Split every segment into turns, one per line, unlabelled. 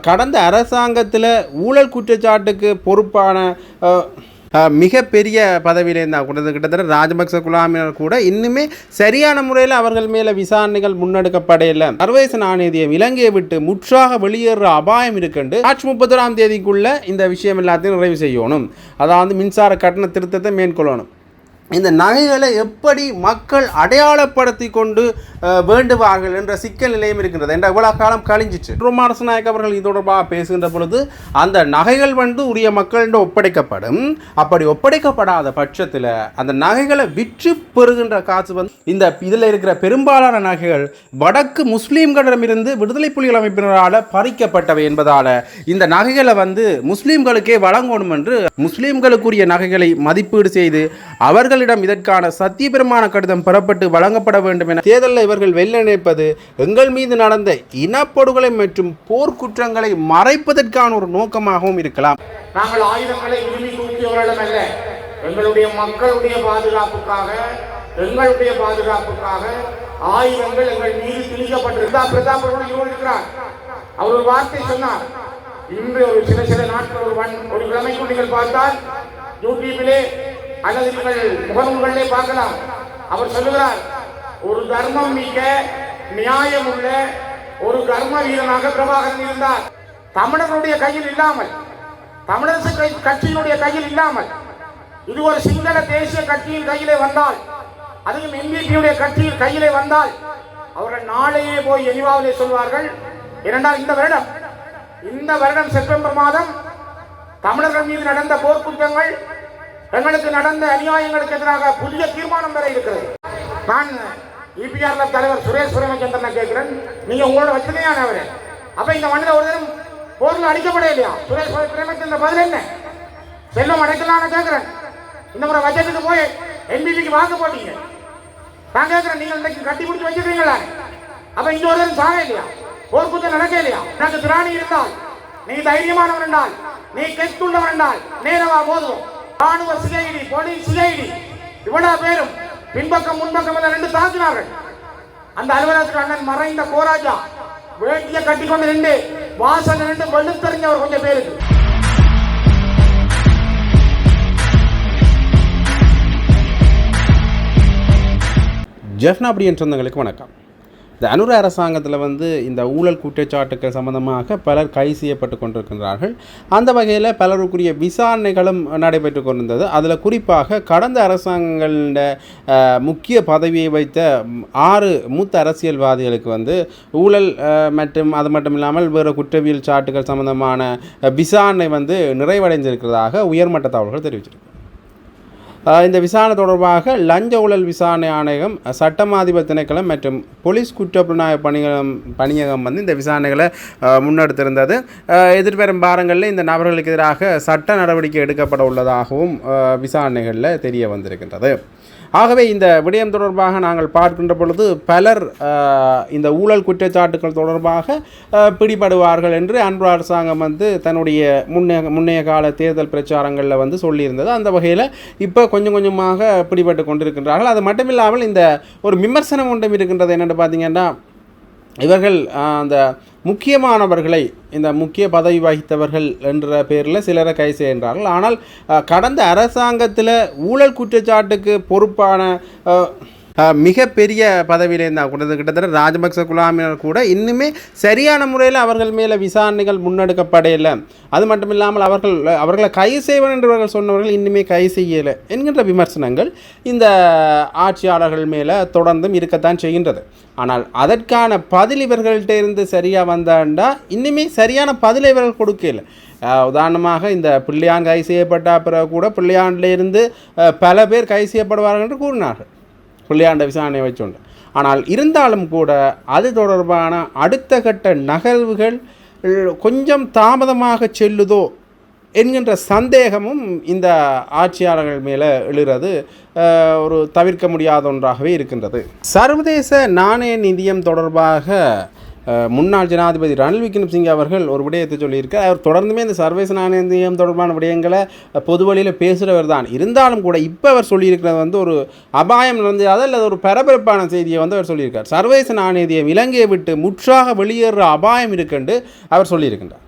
கடந்த அரசாங்கத்தில் ஊழல் குற்றச்சாட்டுக்கு பொறுப்பான மிகப்பெரிய பதவியில் இருந்தால் கூட கிட்டத்தட்ட ராஜபக்ச குழாமினர் கூட இன்னுமே சரியான முறையில் அவர்கள் மேலே விசாரணைகள் முன்னெடுக்கப்படையில்லை. சர்வதேச நாணயம் இலங்கையை விட்டு முற்றாக வெளியேற அபாயம் இருக்குண்டு மார்ச் 31ஆம் தேதிக்குள்ள இந்த விஷயம் எல்லாத்தையும் நிறைவு செய்யணும். அதாவது மின்சார கட்டண திருத்தத்தை மேற்கொள்ளணும். இந்த நகைகளை எப்படி மக்கள் அடையாளப்படுத்தி கொண்டு வேண்டுவார்கள் என்ற சிக்கல் நிலையம் இருக்கின்றது. என்ற இவ்வளவு காலம் கழிஞ்சிச்சு. அரசநாயக் அவர்கள் இது தொடர்பாக பேசுகின்ற பொழுது அந்த நகைகள் உரிய மக்களிடம் ஒப்படைக்கப்படும். அப்படி ஒப்படைக்கப்படாத பட்சத்தில் அந்த நகைகளை விற்று பெறுகின்ற காசு இந்த இதில் இருக்கிற பெரும்பாலான நகைகள் வடக்கு முஸ்லீம்களிடமிருந்து விடுதலை புலிகள் அமைப்பினரால் பறிக்கப்பட்டவை என்பதால் இந்த நகைகளை முஸ்லீம்களுக்கே வழங்கணும் என்று முஸ்லீம்களுக்குரிய நகைகளை மதிப்பீடு செய்து அவர்கள் இதற்கான சத்தியபிரமாண கடிதம் பெறப்பட்டு வழங்கப்பட வேண்டும் என தேர்தலில் இவர்கள் வெல்ல நினைப்பது எங்கள் மீது நடந்த இனப்படுகொலை மற்றும் போர்க்குற்றங்களை மறைப்பதற்கான ஒரு நோக்கமாகவும் இருக்கலாம்.
நாங்கள் ஆயுதங்களை உரிமை தூக்கியவர்களும் அல்ல, எங்களுடைய மக்களுடைய பாதுகாப்புக்காக ஆயுதங்கள் எங்கள் மீது திணிக்கப்பட்டிருக்கிறார். அவர் ஒரு வார்த்தை சொன்னார். இன்று ஒரு சில நாட்கள் ஒரு கிழமைக்கு நீங்கள் பார்த்தால் யூடியூபிலே அல்லது நீங்கள் முகநூல்களிலே பார்க்கலாம். அவர் சொல்லுகிறார், ஒரு தர்மம் மிக்க நியாயம் உள்ள ஒரு கர்ம வீரனாக பிரபாகரன் இருந்தார். தமிழர்களுடைய கையில் இல்லாமல், தமிழரசு கட்சியினுடைய கையில் இல்லாமல், இது ஒரு சிங்கள தேசிய கட்சியின் கையிலே வந்தால், அதுவும் எம்பிபியுடைய கட்சியின் கையிலே வந்தால் அவர்கள் நாளையே போய் எனிவாவிலே சொல்வார்கள். இரண்டால் இந்த வருடம் செப்டம்பர் மாதம் தமிழர்கள் மீது நடந்த போர்க்குற்றங்கள், எங்களுக்கு நடந்த அநியாயங்களுக்கு எதிராக புதிய தீர்மானம் வர இருக்கிறது. நான் இபிஆர் தலைவர் சுரேஷ் பிரேமச்சந்திரனை கேட்கிறேன், நீங்க உங்களோட வச்சனையான அவரு அப்ப இந்த மனித ஒரு தினம் போர்ல அடிக்கப்பட இல்லையா? சுரேஷ் பிரேமச்சந்திர பதில் என்ன? செல்வம் அடைக்கலான்னு கேட்கிறேன். இந்த முறை பட்ஜெட்டுக்கு போய் என்பிபிக்கு வாங்க போட்டீங்க. நான் கேட்கிறேன், நீங்க இன்னைக்கு கட்டி பிடிச்சி வச்சிருக்கீங்களா? அப்ப இங்க ஒரு தினம் சாக இல்லையா? போர்க்குற்றம் நடக்க இல்லையா? எனக்கு திராணி இருந்தால், நீ தைரியமானவன் என்றால், நீ கெத்துள்ளவன் என்றால் நேரவா போதும். ராணுவ சிஐடி, போலீஸ் சிஐடி இவ்வளவு பேரும் பின்பக்கம் முன்பக்கம் ரெண்டு தாக்கினார்கள். அந்த அலுவலகத்துக்கு அண்ணன் மறைந்த கோராஜா வேட்டிய கட்டிக்கொண்டு நின்று வாசல் நின்று வெளுத்தறிஞ்சவர் கொஞ்சம் பேருக்கு.
ஜெஃப்னா அப்படி என் சொந்தங்களுக்கு வணக்கம். இந்த அனுர அரசாங்கத்தில் இந்த ஊழல் குற்றச்சாட்டுக்கள் சம்பந்தமாக பலர் கைது செய்யப்பட்டு கொண்டிருக்கின்றார்கள். அந்த வகையில் பலருக்குரிய விசாரணைகளும் நடைபெற்று கொண்டிருந்தது. அதில் குறிப்பாக கடந்த அரசாங்கங்கள முக்கிய பதவியை வைத்த 6 மூத்த அரசியல்வாதிகளுக்கு ஊழல் மற்றும் அது மட்டும் இல்லாமல் வேறு குற்றவியல் சாட்டுகள் சம்பந்தமான விசாரணை நிறைவடைந்திருக்கிறதாக உயர்மட்ட தகவல்கள் தெரிவிச்சிருக்கு. இந்த விசாரணை தொடர்பாக லஞ்ச ஊழல் விசாரணை ஆணையம், சட்டமாதிபர் திணைக்களம் மற்றும் போலீஸ் குற்றப்புலனாய்வு பணியகம் இந்த விசாரணைகளை முன்னெடுத்திருந்தது. எதிர்வரும் வாரங்களில் இந்த நபர்களுக்கு எதிராக சட்ட நடவடிக்கை எடுக்கப்பட உள்ளதாகவும் விசாரணைகளில் தெரிய வந்திருக்கின்றது. ஆகவே இந்த விடயம் தொடர்பாக நாங்கள் பார்க்கின்ற பொழுது பலர் இந்த ஊழல் குற்றச்சாட்டுகள் தொடர்பாக பிடிபடுவார்கள் என்று அன்று அரசாங்கம் தன்னுடைய முன்னைய கால தேர்தல் பிரச்சாரங்களில் சொல்லியிருந்தது. அந்த வகையில் இப்போ கொஞ்சம் கொஞ்சமாக பிடிபட்டு கொண்டிருக்கின்றார்கள். அது மட்டுமில்லாமல் இந்த ஒரு விமர்சனம் ஒன்றும் இருக்கின்றது. என்னென்னு பார்த்தீங்கன்னா, இவர்கள் அந்த முக்கியமானவர்களை, இந்த முக்கிய பதவி வகித்தவர்கள் என்ற பேரில் சிலரை கைது செய்கின்றார்கள். ஆனால் கடந்த அரசாங்கத்தில் ஊழல் குற்றச்சாட்டுக்கு பொறுப்பான மிகப்பெரிய பதவியில் இருந்தால் கூட கிட்டத்தட்ட ராஜபக்ச குழாமினர் கூட இன்னுமே சரியான முறையில் அவர்கள் மேலே விசாரணைகள் முன்னெடுக்கப்படையில்லை. அது மட்டும் இல்லாமல் அவர்களை கைது செய்வன் என்று சொன்னவர்கள் இன்னுமே கைது செய்யலை என்கின்ற விமர்சனங்கள் இந்த ஆட்சியாளர்கள் மேலே தொடர்ந்தும் இருக்கத்தான் செய்கின்றது. ஆனால் அதற்கான பதில் இவர்கள்ட்ட இருந்து சரியாக வந்தாண்டா இன்னுமே சரியான பதில் இவர்கள் கொடுக்கல. உதாரணமாக இந்த பிள்ளையான் கைது செய்யப்பட்ட பிறகு கூட பிள்ளையாண்டிலிருந்து பல பேர் கைது செய்யப்படுவார்கள் என்று கூறினார்கள், பிள்ளையாண்ட விசாரணையை வச்சுண்டு. ஆனால் இருந்தாலும் கூட அது தொடர்பான அடுத்த கட்ட நகர்வுகள் கொஞ்சம் தாமதமாக செல்லுதோ என்கின்ற சந்தேகமும் இந்த ஆட்சியாளர்கள் மேலே எழுகிறது ஒரு தவிர்க்க முடியாத ஒன்றாகவே இருக்கின்றது. சர்வதேச நாணய நிதியம் தொடர்பாக முன்னாள் ஜனாதிபதி ரணில் விக்ரமசிங்கே அவர்கள் ஒரு விடயத்தை சொல்லியிருக்கார். அவர் தொடர்ந்துமே இந்த சர்வதேச நாணய நிதியம் தொடர்பான விடயங்களை பொது வழியில் பேசுகிறவர் தான். இருந்தாலும் கூட இப்போ அவர் சொல்லியிருக்கிறது வந்து ஒரு அபாயம் நடந்தது அல்லது ஒரு பரபரப்பான செய்தியை வந்து அவர் சொல்லியிருக்கார். சர்வதேச நாணய நிதியம் இலங்கையை விட்டு முற்றாக வெளியேற அபாயம் இருக்குன்னு அவர் சொல்லியிருக்கின்றார்.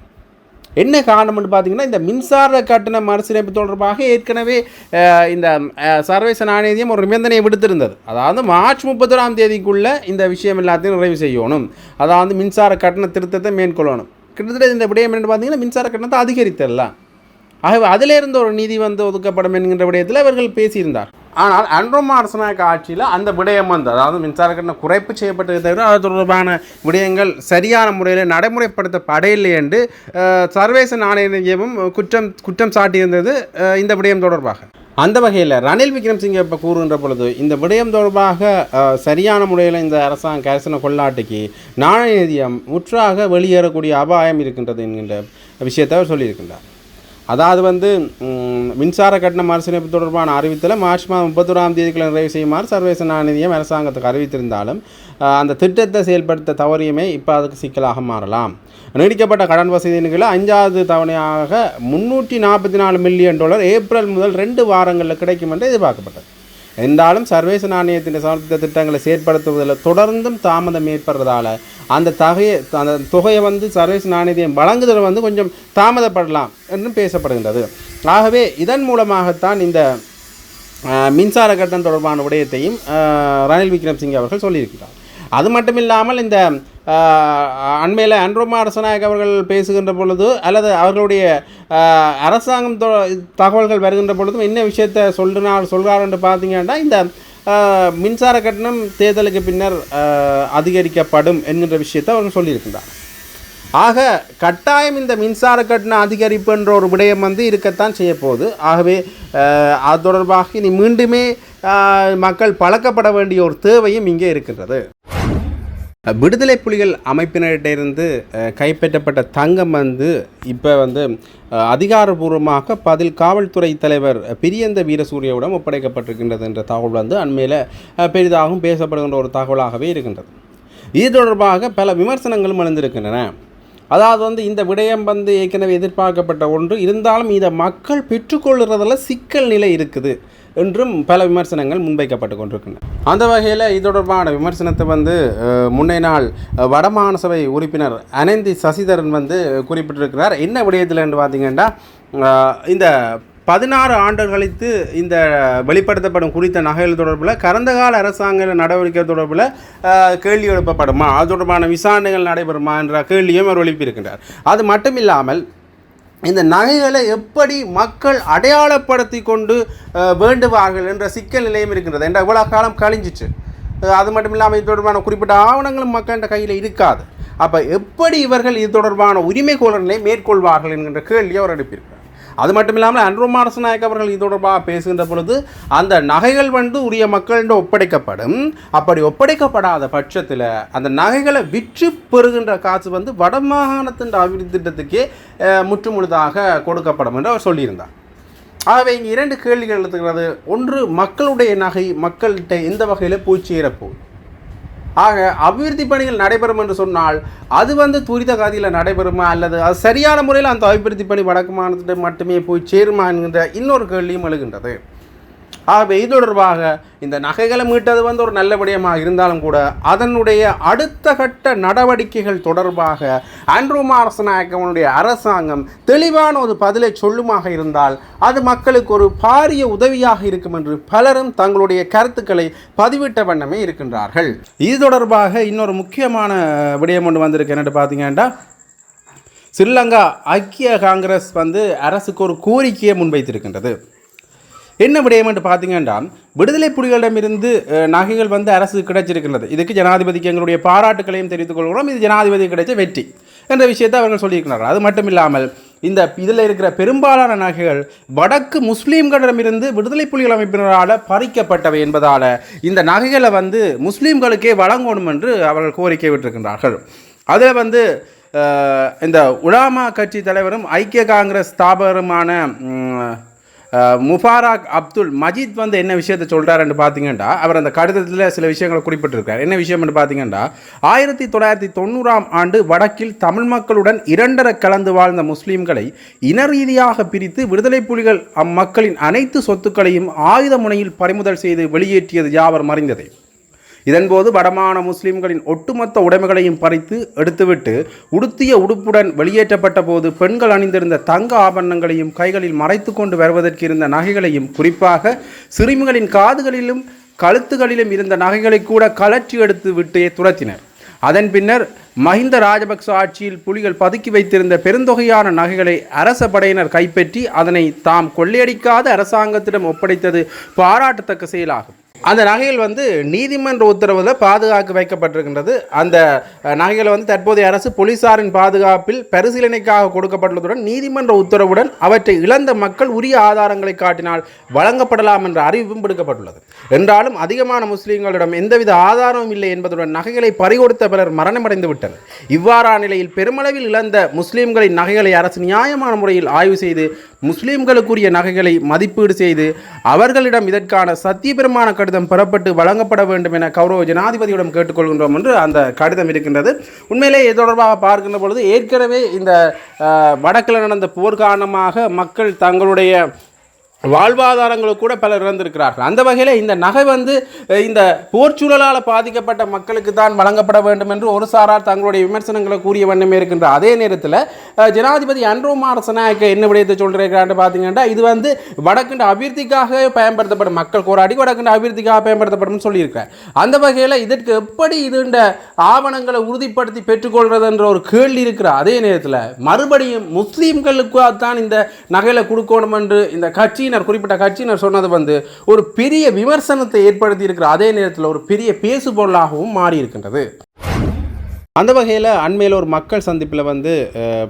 என்ன காரணம்னு பார்த்தீங்கன்னா, இந்த மின்சார கட்டண மறுசீரமைப்பு தொடர்பாக ஏற்கனவே இந்த சர்வதேச நாணய நிதியம் ஒரு நிபந்தனையை விடுத்திருந்தது. அதாவது மார்ச் 31ஆம் தேதிக்குள்ளே இந்த விஷயம் எல்லாத்தையும் நிறைவு செய்யணும். அதாவது மின்சார கட்டண திருத்தத்தை மேற்கொள்ளணும். கிட்டத்தட்ட இந்த விடயம் என்னென்னு பார்த்தீங்கன்னா, மின்சார கட்டணத்தை அதிகரித்தரலாம். ஆகவே அதிலிருந்து ஒரு நிதி வந்து ஒதுக்கப்படும் என்கின்ற விடயத்தில் அவர்கள் பேசியிருந்தார். ஆனால் அன்ரோமா அரசநாயக்க ஆட்சியில் அந்த விடயம் வந்து, அதாவது மின்சார கட்டணம் குறைப்பு செய்யப்பட்டதை தவிர அது தொடர்பான விடயங்கள் சரியான முறையில் நடைமுறைப்படுத்தப்படவில்லை என்று சர்வதேச நாணய நிதியமும் குற்றம் சாட்டியிருந்தது இந்த விடயம் தொடர்பாக. அந்த வகையில் ரணில் விக்ரமசிங்கே இப்போ கூறுகின்ற பொழுது இந்த விடயம் தொடர்பாக சரியான முறையில் இந்த அரசாங்க கரிசன கொள்ளாட்டுக்கு நாணய நிதியம் முற்றாக வெளியேறக்கூடிய அபாயம் இருக்கின்றது என்கின்ற விஷயத்தை அவர் சொல்லியிருக்கின்றார். அதாவது வந்து மின்சார கட்டண மறுசீரமைப்பு தொடர்பான அறிவித்தலை மார்ச் மாதம் 31ஆம் தேதிக்குள்ள நிறைவு செய்யுமாறு சர்வதேச நாணய நிதியம் அரசாங்கத்துக்கு அறிவித்திருந்தாலும் அந்த திட்டத்தை செயல்படுத்த தவறியுமே இப்போ அதுக்கு சிக்கலாக மாறலாம். நீடிக்கப்பட்ட கடன் வசதிகளை 5வது தவணையாக $344 மில்லியன் ஏப்ரல் முதல் 2 வாரங்களில் கிடைக்கும் என்று எதிர்பார்க்கப்பட்டது. என்றாலும் சர்வதேச நாணயத்தின் சமர்ப்பித்த திட்டங்களை செயற்படுத்துவதில் தொடர்ந்தும் தாமதம் ஏற்படுறதால அந்த தொகையை வந்து சர்வதேச நாணயம் வழங்குதல் வந்து கொஞ்சம் தாமதப்படலாம் என்றும் பேசப்படுகின்றது. ஆகவே இதன் மூலமாகத்தான் இந்த மின்சார கட்டணம் தொடர்பான விடயத்தையும் ரணில் விக்ரமசிங்கே அவர்கள் சொல்லியிருக்கிறார். அது மட்டும் இல்லாமல் இந்த அண்மையில் அன்ரோமா அரசநாயக் அவர்கள் பேசுகின்ற பொழுது அல்லது அவர்களுடைய அரசாங்கம் தகவல்கள் வருகின்ற பொழுதும் என்ன விஷயத்தை சொல்கிறார் என்று பார்த்தீங்கன்னா, இந்த மின்சார கட்டணம் தேர்தலுக்கு பின்னர் அதிகரிக்கப்படும் என்கின்ற விஷயத்தை அவர்கள் சொல்லியிருக்கின்றார். ஆக கட்டாயம் இந்த மின்சார கட்டண அதிகரிப்பு என்ற ஒரு விடயம் வந்து இருக்கத்தான் செய்யப்போகுது. ஆகவே அது தொடர்பாக இனி மீண்டுமே மக்கள் பழக்கப்பட வேண்டிய ஒரு தேவையும் இங்கே இருக்கின்றது. விடுதலை புலிகள் அமைப்பினரிடமிருந்து கைப்பற்றப்பட்ட தங்கம் வந்து இப்போ வந்து அதிகாரபூர்வமாக பதில் காவல்துறை தலைவர் பிரியந்த வீரசூரியவிடம் ஒப்படைக்கப்பட்டிருக்கின்றது என்ற தகவல் வந்து அண்மையில் பெரிதாகவும் பேசப்படுகின்ற ஒரு தகவலாகவே இருக்கின்றது. இது தொடர்பாக பல விமர்சனங்களும் எழுந்திருக்கின்றன. அதாவது வந்து இந்த விடயம் வந்து ஏற்கனவே எதிர்பார்க்கப்பட்ட ஒன்று, இருந்தாலும் இதை மக்கள் பெற்றுக்கொள்கிறதுல சிக்கல் நிலை இருக்குது என்றும் பல விமர்சனங்கள் முன்வைக்கப்பட்டு கொண்டிருக்கின்றன. அந்த வகையில் இது தொடர்பான விமர்சனத்தை வந்து முன்னைய நாள் வடமாகாண சபை உறுப்பினர் அனந்தி சசிதரன் வந்து குறிப்பிட்டிருக்கிறார். என்ன விடயத்தில் என்று பார்த்தீங்கன்னா, இந்த 16 ஆண்டுகள் கழித்து இந்த வெளிப்படுத்தப்படும் குறித்த நகைகள் தொடர்பில் கடந்த கால அரசாங்க நடவடிக்கை தொடர்பில் கேள்வி எழுப்பப்படுமா, அது தொடர்பான விசாரணைகள் நடைபெறுமா என்ற கேள்வியும் அவர் எழுப்பியிருக்கின்றார். அது மட்டும் இல்லாமல் இந்த நகைகளை எப்படி மக்கள் அடையாளப்படுத்தி கொண்டு வேண்டுவார்கள் என்ற சிக்கல் நிலையம் இருக்கின்றது. என்ற இவ்வளோ காலம் கழிஞ்சிச்சு. அது மட்டும் இல்லாமல் இது தொடர்பான குறிப்பிட்ட ஆவணங்களும் மக்கள்கிட்ட கையில் இருக்காது. அப்போ எப்படி இவர்கள் இது தொடர்பான உரிமை கோரல்களை மேற்கொள்வார்கள் என்கின்ற கேள்வியை அவர் எழுப்பியிருக்கிறார். அது மட்டும் இல்லாமல் அன்ரோமா அரசநாயக் அவர்கள் இது தொடர்பாக பேசுகின்ற பொழுது அந்த நகைகள் வந்து உரிய மக்களிடம் ஒப்படைக்கப்படும். அப்படி ஒப்படைக்கப்படாத பட்சத்தில் அந்த நகைகளை விற்று பெறுகின்ற காசு வந்து வடமாகாணத்தின் அபிவிருத்தி திட்டத்துக்கே முற்றுமுழுதாக கொடுக்கப்படும் என்று அவர் சொல்லியிருந்தார். ஆகவே இங்கே 2 கேள்விகள் எழுத்துக்கிறது. ஒன்று, மக்களுடைய நகை மக்கள்கிட்ட எந்த வகையில் போய் சேரப்போகுது? ஆக அபிவிருத்தி பணிகள் நடைபெறும் என்று சொன்னால் அது வந்து துரித கதியில் நடைபெறுமா அல்லது அது சரியான முறையில் அந்த அபிவிருத்தி பணி வடக்கு மாநிலத்திடம் மட்டுமே போய் சேருமா என்கின்ற இன்னொரு கேள்வியும் எழுகின்றது. ஆகவே இது தொடர்பாக இந்த நகைகளை மீட்டது வந்து ஒரு நல்ல விடயமாக இருந்தாலும் கூட அதனுடைய அடுத்த கட்ட நடவடிக்கைகள் தொடர்பாக அன்ரோமா அரசநாயக்கவனுடைய அரசாங்கம் தெளிவான ஒரு பதிலை சொல்லுமாக இருந்தால் அது மக்களுக்கு ஒரு பாரிய உதவியாக இருக்கும் என்று பலரும் தங்களுடைய கருத்துக்களை பதிவிட்ட வண்ணமே இருக்கின்றார்கள். இது தொடர்பாக இன்னொரு முக்கியமான விடயம் ஒன்று வந்திருக்கு. என்னென்னு பார்த்தீங்கன்னா, ஸ்ரீலங்கா ஐக்கிய காங்கிரஸ் வந்து அரசுக்கு ஒரு கோரிக்கையை முன்வைத்திருக்கின்றது. என்ன விடயம் என்று பார்த்தீங்கன்னா, விடுதலை புலிகளிடமிருந்து நகைகள் வந்து அரசுக்கு கிடைச்சிருக்கின்றது. இதுக்கு ஜனாதிபதிக்கு எங்களுடைய பாராட்டுக்களையும் தெரிவித்துக் கொள்கிறோம். இது ஜனாதிபதி கிடைச்ச வெற்றி என்ற விஷயத்தை அவர்கள் சொல்லியிருக்கிறார்கள். அது மட்டும் இல்லாமல் இதில் இருக்கிற பெரும்பாலான நகைகள் வடக்கு முஸ்லீம்களிடமிருந்து விடுதலை புலிகள் அமைப்பினரால் பறிக்கப்பட்டவை என்பதால் இந்த நகைகளை வந்து முஸ்லீம்களுக்கே வழங்கணும் என்று அவர்கள் கோரிக்கை விட்டிருக்கின்றார்கள். அதில் வந்து இந்த உலாமா கட்சி தலைவரும் ஐக்கிய காங்கிரஸ் ஸ்தாபகருமான முபாரக் அப்துல் மஜீத் வந்து என்ன விஷயத்தை சொல்கிறாருன்னு பார்த்தீங்கன்னா, அவர் அந்த கடிதத்தில் சில விஷயங்களை குறிப்பிட்டிருக்கார். என்ன விஷயம்னு பார்த்தீங்கன்னா, 1990ஆம் ஆண்டு வடக்கில் தமிழ் மக்களுடன் இரண்டர கலந்து வாழ்ந்த முஸ்லீம்களை இன ரீதியாக பிரித்து விடுதலை புலிகள் அம்மக்களின் அனைத்து சொத்துக்களையும் ஆயுத முனையில் பறிமுதல் செய்து வெளியேற்றியது யாவர் மறைந்ததே. இதன்போது வடமான முஸ்லிம்களின் ஒட்டுமொத்த உடைமைகளையும் பறித்து எடுத்துவிட்டு உடுத்திய உடுப்புடன் வெளியேற்றப்பட்ட போது பெண்கள் அணிந்திருந்த தங்க ஆபரணங்களையும் கைகளில் மறைத்து கொண்டு வருவதற்கு இருந்த நகைகளையும், குறிப்பாக சிறுமிகளின் காதுகளிலும் கழுத்துகளிலும் இருந்த நகைகளை கூட கலற்றி எடுத்து விட்டே துரத்தினர். அதன் பின்னர் மஹிந்த ராஜபக்ச ஆட்சியில் புலிகள் பதுக்கி வைத்திருந்த பெருந்தொகையான நகைகளை அரச படையினர் கைப்பற்றி அதனை தாம் கொள்ளையடிக்காத அரசாங்கத்திடம் ஒப்படைத்தது பாராட்டத்தக்க செயலாகும். அந்த நகைகள் வந்து நீதிமன்ற உத்தரவில் பாதுகாக்க வைக்கப்பட்டிருக்கின்றது. அந்த நகைகளை வந்து தற்போதைய அரசு போலீசாரின் பாதுகாப்பில் பரிசீலனைக்காக கொடுக்கப்பட்டுள்ளதுடன் நீதிமன்ற உத்தரவுடன் அவற்றை இழந்த மக்கள் உரிய ஆதாரங்களை காட்டினால் வழங்கப்படலாம் என்ற அறிவிப்பும் விடுக்கப்பட்டுள்ளது. என்றாலும் அதிகமான முஸ்லீம்களிடம் எந்தவித ஆதாரமும் இல்லை என்பதுடன் நகைகளை பறிகொடுத்த பலர் மரணமடைந்து விட்டனர். இவ்வாறான நிலையில் பெருமளவில் இழந்த முஸ்லீம்களின் நகைகளை அரசு நியாயமான முறையில் ஆய்வு செய்து முஸ்லீம்களுக்குரிய நகைகளை மதிப்பீடு செய்து அவர்களிடம் இதற்கான சத்தியபிரமாண கடிதம் பெறப்பட்டு வழங்கப்பட வேண்டும் என கௌரவ ஜனாதிபதியிடம் கேட்டுக்கொள்கின்றோம் என்று அந்த கடிதம் இருக்கின்றது. உண்மையிலே இது தொடர்பாக பார்க்கின்ற பொழுது ஏற்கனவே இந்த வடக்கில் நடந்த போர் காரணமாக மக்கள் தங்களுடைய வாழ்வாதாரங்களும் கூட பலர் இறந்திருக்கிறார்கள். அந்த வகையில் இந்த நகை வந்து இந்த போர்ச்சூழலால் பாதிக்கப்பட்ட மக்களுக்கு தான் வழங்கப்பட வேண்டும் என்று ஒரு சாரார் தங்களுடைய விமர்சனங்களை கூறிய வண்ணமே இருக்கின்ற அதே நேரத்தில் ஜனாதிபதி அன்ரோகுமார் திசாநாயக்க என்ன விடயத்தை சொல்கிறான்னு பார்த்தீங்கன்னா, இது வந்து வடக்கின்ற அபிவிருத்திக்காக பயன்படுத்தப்படும், மக்கள் போராடி வடக்கின்ற அபிவிருத்திக்காக பயன்படுத்தப்படும் சொல்லியிருக்கிறார். அந்த வகையில் இதற்கு எப்படி இதுண்ட ஆவணங்களை உறுதிப்படுத்தி பெற்றுக்கொள்வது என்ற ஒரு கேள்வி இருக்கிற அதே நேரத்தில் மறுபடியும் முஸ்லீம்களுக்கு தான் இந்த நகைகளை கொடுக்கணும் என்று இந்த கட்சி குறிப்பிட்ட கட்சியினர் சொன்னது வந்து ஒரு பெரிய விமர்சனத்தை ஏற்படுத்தி இருக்கிற அதே நேரத்தில் ஒரு பெரிய பேசு பொருளாகவும் மாறி இருக்கின்றது. அந்த வகையில் அண்மையில் ஒரு மக்கள் சந்திப்பில் வந்து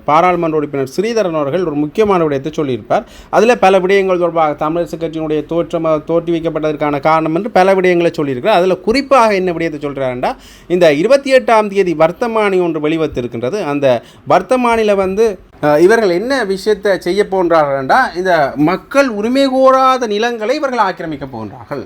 பாராளுமன்ற உறுப்பினர் ஸ்ரீதரன் அவர்கள் ஒரு முக்கியமான விடயத்தை சொல்லியிருப்பார். அதில் பல விடயங்கள் தொடர்பாக தமிழரசு கட்சியினுடைய தோற்றுவிக்கப்பட்டதற்கான காரணம் என்று பல விடயங்களை சொல்லியிருக்கிறார். அதில் குறிப்பாக என்ன விடயத்தை சொல்கிறாருன்னா, இந்த 28ஆம் தேதி வர்த்தமானி ஒன்று வெளிவத்திருக்கின்றது. அந்த வர்த்தமானியில் வந்து இவர்கள் என்ன விஷயத்தை செய்ய போன்றார்கள் என்றால், இந்த மக்கள் உரிமை கோராத நிலங்களை இவர்கள் ஆக்கிரமிக்க போன்றார்கள்,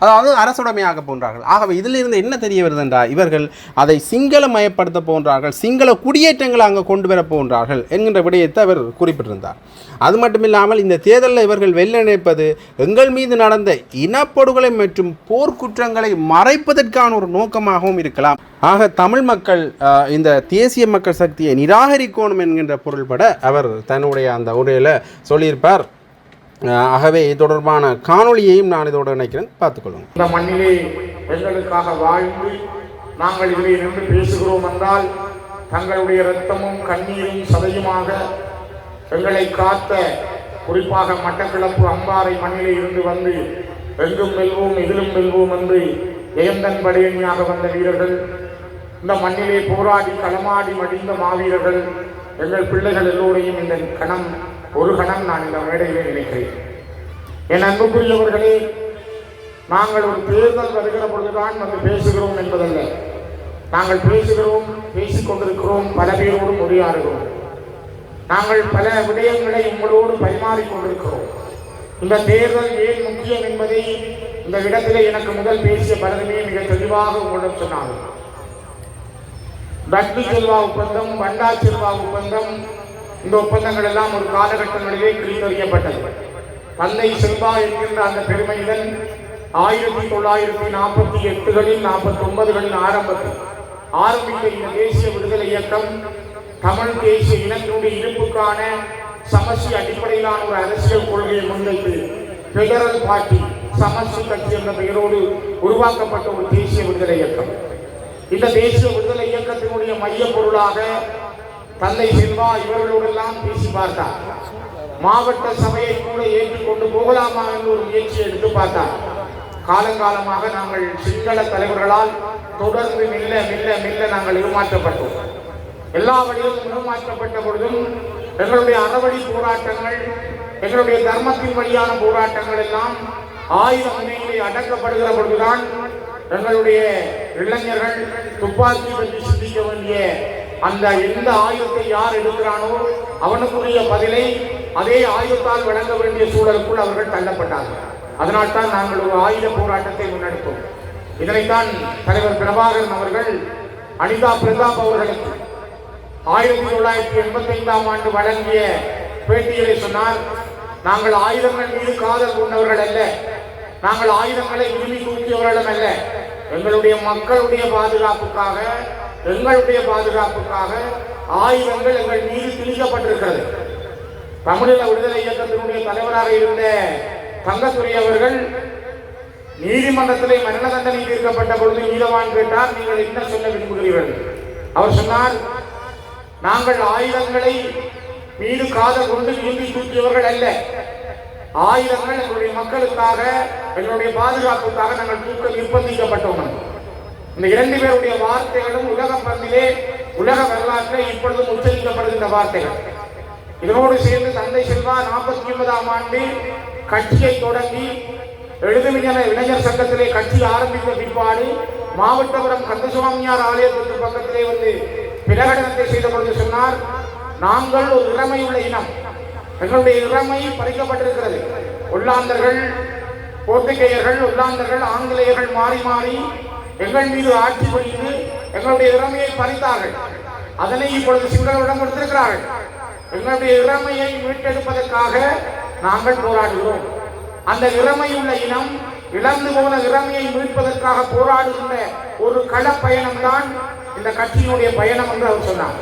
அதாவது அரசுடைமையாக போன்றார்கள். ஆகவே இதிலிருந்து என்ன தெரிய வருது என்றால், இவர்கள் அதை சிங்களமயப்படுத்த போன்றார்கள், சிங்கள குடியேற்றங்களை அங்கே கொண்டு வர போன்றார்கள் என்கின்ற விடயத்தை அவர் குறிப்பிட்டிருந்தார். அது மட்டுமில்லாமல் இந்த தேர்தலில் இவர்கள் வெல்ல நினைப்பது எங்கள் மீது நடந்த இனப்படுகொலை மற்றும் போர்க்குற்றங்களை மறைப்பதற்கான ஒரு நோக்கமாகவும் இருக்கலாம். ஆக தமிழ் மக்கள் இந்த தேசிய மக்கள் சக்தியை நிராகரிக்கணும் என்கின்ற பொருள்பட அவர் தன்னுடைய அந்த உரையில் சொல்லியிருப்பார். ஆகவே இது தொடர்பான காணொளியையும் நான் இதோடு நினைக்கிறேன், பார்த்துக்கொள்ளுங்க.
இந்த மண்ணிலே எங்களுக்காக வாழ்ந்து நாங்கள் இதிலே நின்று பேசுகிறோம் என்றால் தங்களுடைய இரத்தமும் கண்ணீரும் சதையுமாக எங்களை காத்த, குறிப்பாக மட்டக்களப்பு அம்பாறை மண்ணிலே இருந்து வந்து எங்கும் வெல்வோம் எதிலும் வெல்வோம் என்று ஜெயந்தன் படையணியாக வந்த வீரர்கள், இந்த மண்ணிலே போராடி களமாடி மடிந்த மாவீரர்கள், எங்கள் பிள்ளைகள் எல்லோரையும் இந்த கணம் ஒரு கணம் நான் இந்த மேடையிலே நினைக்கிறேன். என் அன்புக்குரியவர்களே, நாங்கள் ஒரு தேர்தல் வருகிற பொழுதுதான் வந்து பேசுகிறோம் என்பதல்ல. நாங்கள் பேசுகிறோம், பேசிக்கொண்டிருக்கிறோம், பல பேரோடும் உரையாடுகிறோம். நாங்கள் பல விடயங்களை உங்களோடு பரிமாறிக்கொண்டிருக்கிறோம். இந்த தேர்தல் ஏன் முக்கியம் என்பதை இந்த இடத்திலே எனக்கு முதல் பேசிய பலருமே மிக தெளிவாக உங்களிடம் சொன்னார்கள். பட்லி செல்வா ஒப்பந்தம், பண்டா செல்வா ஒப்பந்தம், இந்த ஒப்பந்தங்கள் எல்லாம் ஒரு காலகட்டங்களிலே கிழித்தறியப்பட்டது. தந்தை செல்வா என்கின்ற அந்த பெருமையுடன் 1948களில் 49களின் ஆரம்பித்த இந்த தேசிய விடுதலை இயக்கம் தமிழ் தேசிய இனத்தினுடைய இருப்புக்கான சமஷ்டி அடிப்படையிலான ஒரு அரசியல் கொள்கையை முன்வைத்து பெடரல் பார்ட்டி, சமஷ்டி கட்சி என்ற பெயரோடு உருவாக்கப்பட்ட ஒரு தேசிய விடுதலை இயக்கம். இந்த தேசிய விடுதலை இயக்கத்தினுடைய மைய பொருளாக தந்தை செல்வா இவர்களோடெல்லாம் பேசி பார்த்தார். மாவட்ட சபையை கூட ஏற்றுக்கொண்டு போகலாமா என்று ஒரு முயற்சியை எடுத்து பார்த்தார். காலங்காலமாக நாங்கள் சிங்கள தலைவர்களால் தொடர்ந்து மெல்ல மெல்ல மெல்ல நாங்கள் ஏமாற்றப்பட்டோம். எல்லா வழியிலும் ஏமாற்றப்பட்ட பொழுதும் எங்களுடைய அறவழி போராட்டங்கள், எங்களுடைய தர்மத்தின் வழியான போராட்டங்கள் எல்லாம் ஆயுத முனையிலே அடக்கப்படுகிற பொழுதுதான் எங்களுடைய இளைஞர்கள் துப்பாக்கி பற்றி சிந்திக்க வேண்டிய அந்த எந்த ஆயுதத்தை யார் எடுக்கிறானோ அவனுக்குரிய பதிலை அதே ஆயுதத்தால் வழங்க வேண்டிய சூழலுக்குள் அவர்கள் தள்ளப்பட்டார்கள். அதனால்தான் நாங்கள் ஒரு ஆயுத போராட்டத்தை முன்னெடுத்தோம். இதனைத்தான் தலைவர் பிரபாகரன் அவர்கள் அனிதா பிரதாப் அவர்களுக்கு 1985ஆம் ஆண்டு வழங்கிய பேட்டியிலே சொன்னார், நாங்கள் ஆயுதங்கள் மீது காதல் கொண்டவர்கள் அல்ல, நாங்கள் ஆயுதங்களை விரும்பி தூக்கியவர்களும் அல்ல, எங்களுடைய மக்களுடைய பாதுகாப்புக்காக ஆயுதங்கள் எங்கள் மீது திணிக்கப்பட்டிருக்கிறது. தமிழீழ விடுதலை இயக்கத்தினுடைய தலைவராக இருந்த தங்கத்துறை அவர்கள் நீதிமன்றத்திலே மரண தண்டனை தீர்க்கப்பட்ட பொழுது நீதவான் கேட்டார், நீங்கள் என்ன சொல்ல விரும்புகிறீர்கள்? அவர் சொன்னார், நாங்கள் ஆயுதங்களை மீது காதல் கொண்டு விரும்பி தூக்கியவர்கள் அல்ல, ஆயுதங்கள் எங்களுடைய மக்களுக்காக எங்களுடைய பாதுகாப்புக்காக நாங்கள் தூக்க நிர்பந்திக்கப்பட்டோம். இந்த இரண்டு பேருடைய வார்த்தைகளும் உலக பந்திலே உலக வரலாற்றிலே இப்பொழுதும் உச்சரிக்கப்படுகின்ற வார்த்தைகள். இதனோடு சேர்ந்து தந்தை செல்வா 49ஆம் ஆண்டு கட்சியை தொடங்கி இளைஞர் சங்கத்திலே கட்சி ஆரம்பித்த பிற்பாடு மாவட்டபுரம் கந்தசுவாமியார் ஆலயத்திற்கு பக்கத்திலே வந்து பிரகடனத்தை செய்த பொழுது சொன்னார், நாங்கள் ஒரு இளமையுள்ள இனம், எங்களுடைய இளமை பறிக்கப்பட்டிருக்கிறது. ஒல்லாந்தர்கள், போர்த்துகேயர்கள், ஒல்லாந்தர்கள், ஆங்கிலேயர்கள் மாறி மாறி எங்கள் மீது ஆட்சி புரிந்து எங்களுடைய இளமையை பறித்தார்கள். அதனை இப்பொழுது சிங்களரிடம் கொடுத்திருக்கிறார்கள். எங்களுடைய இளமையை மீட்டெடுப்பதற்காக நாங்கள் போராடுகிறோம். அந்த இளமையுள்ள இனம் இழந்து போன இளமையை மீட்பதற்காக போராடுகின்ற ஒரு கள பயணம் தான் இந்த கட்சியினுடைய பயணம் என்று அவர் சொன்னார்.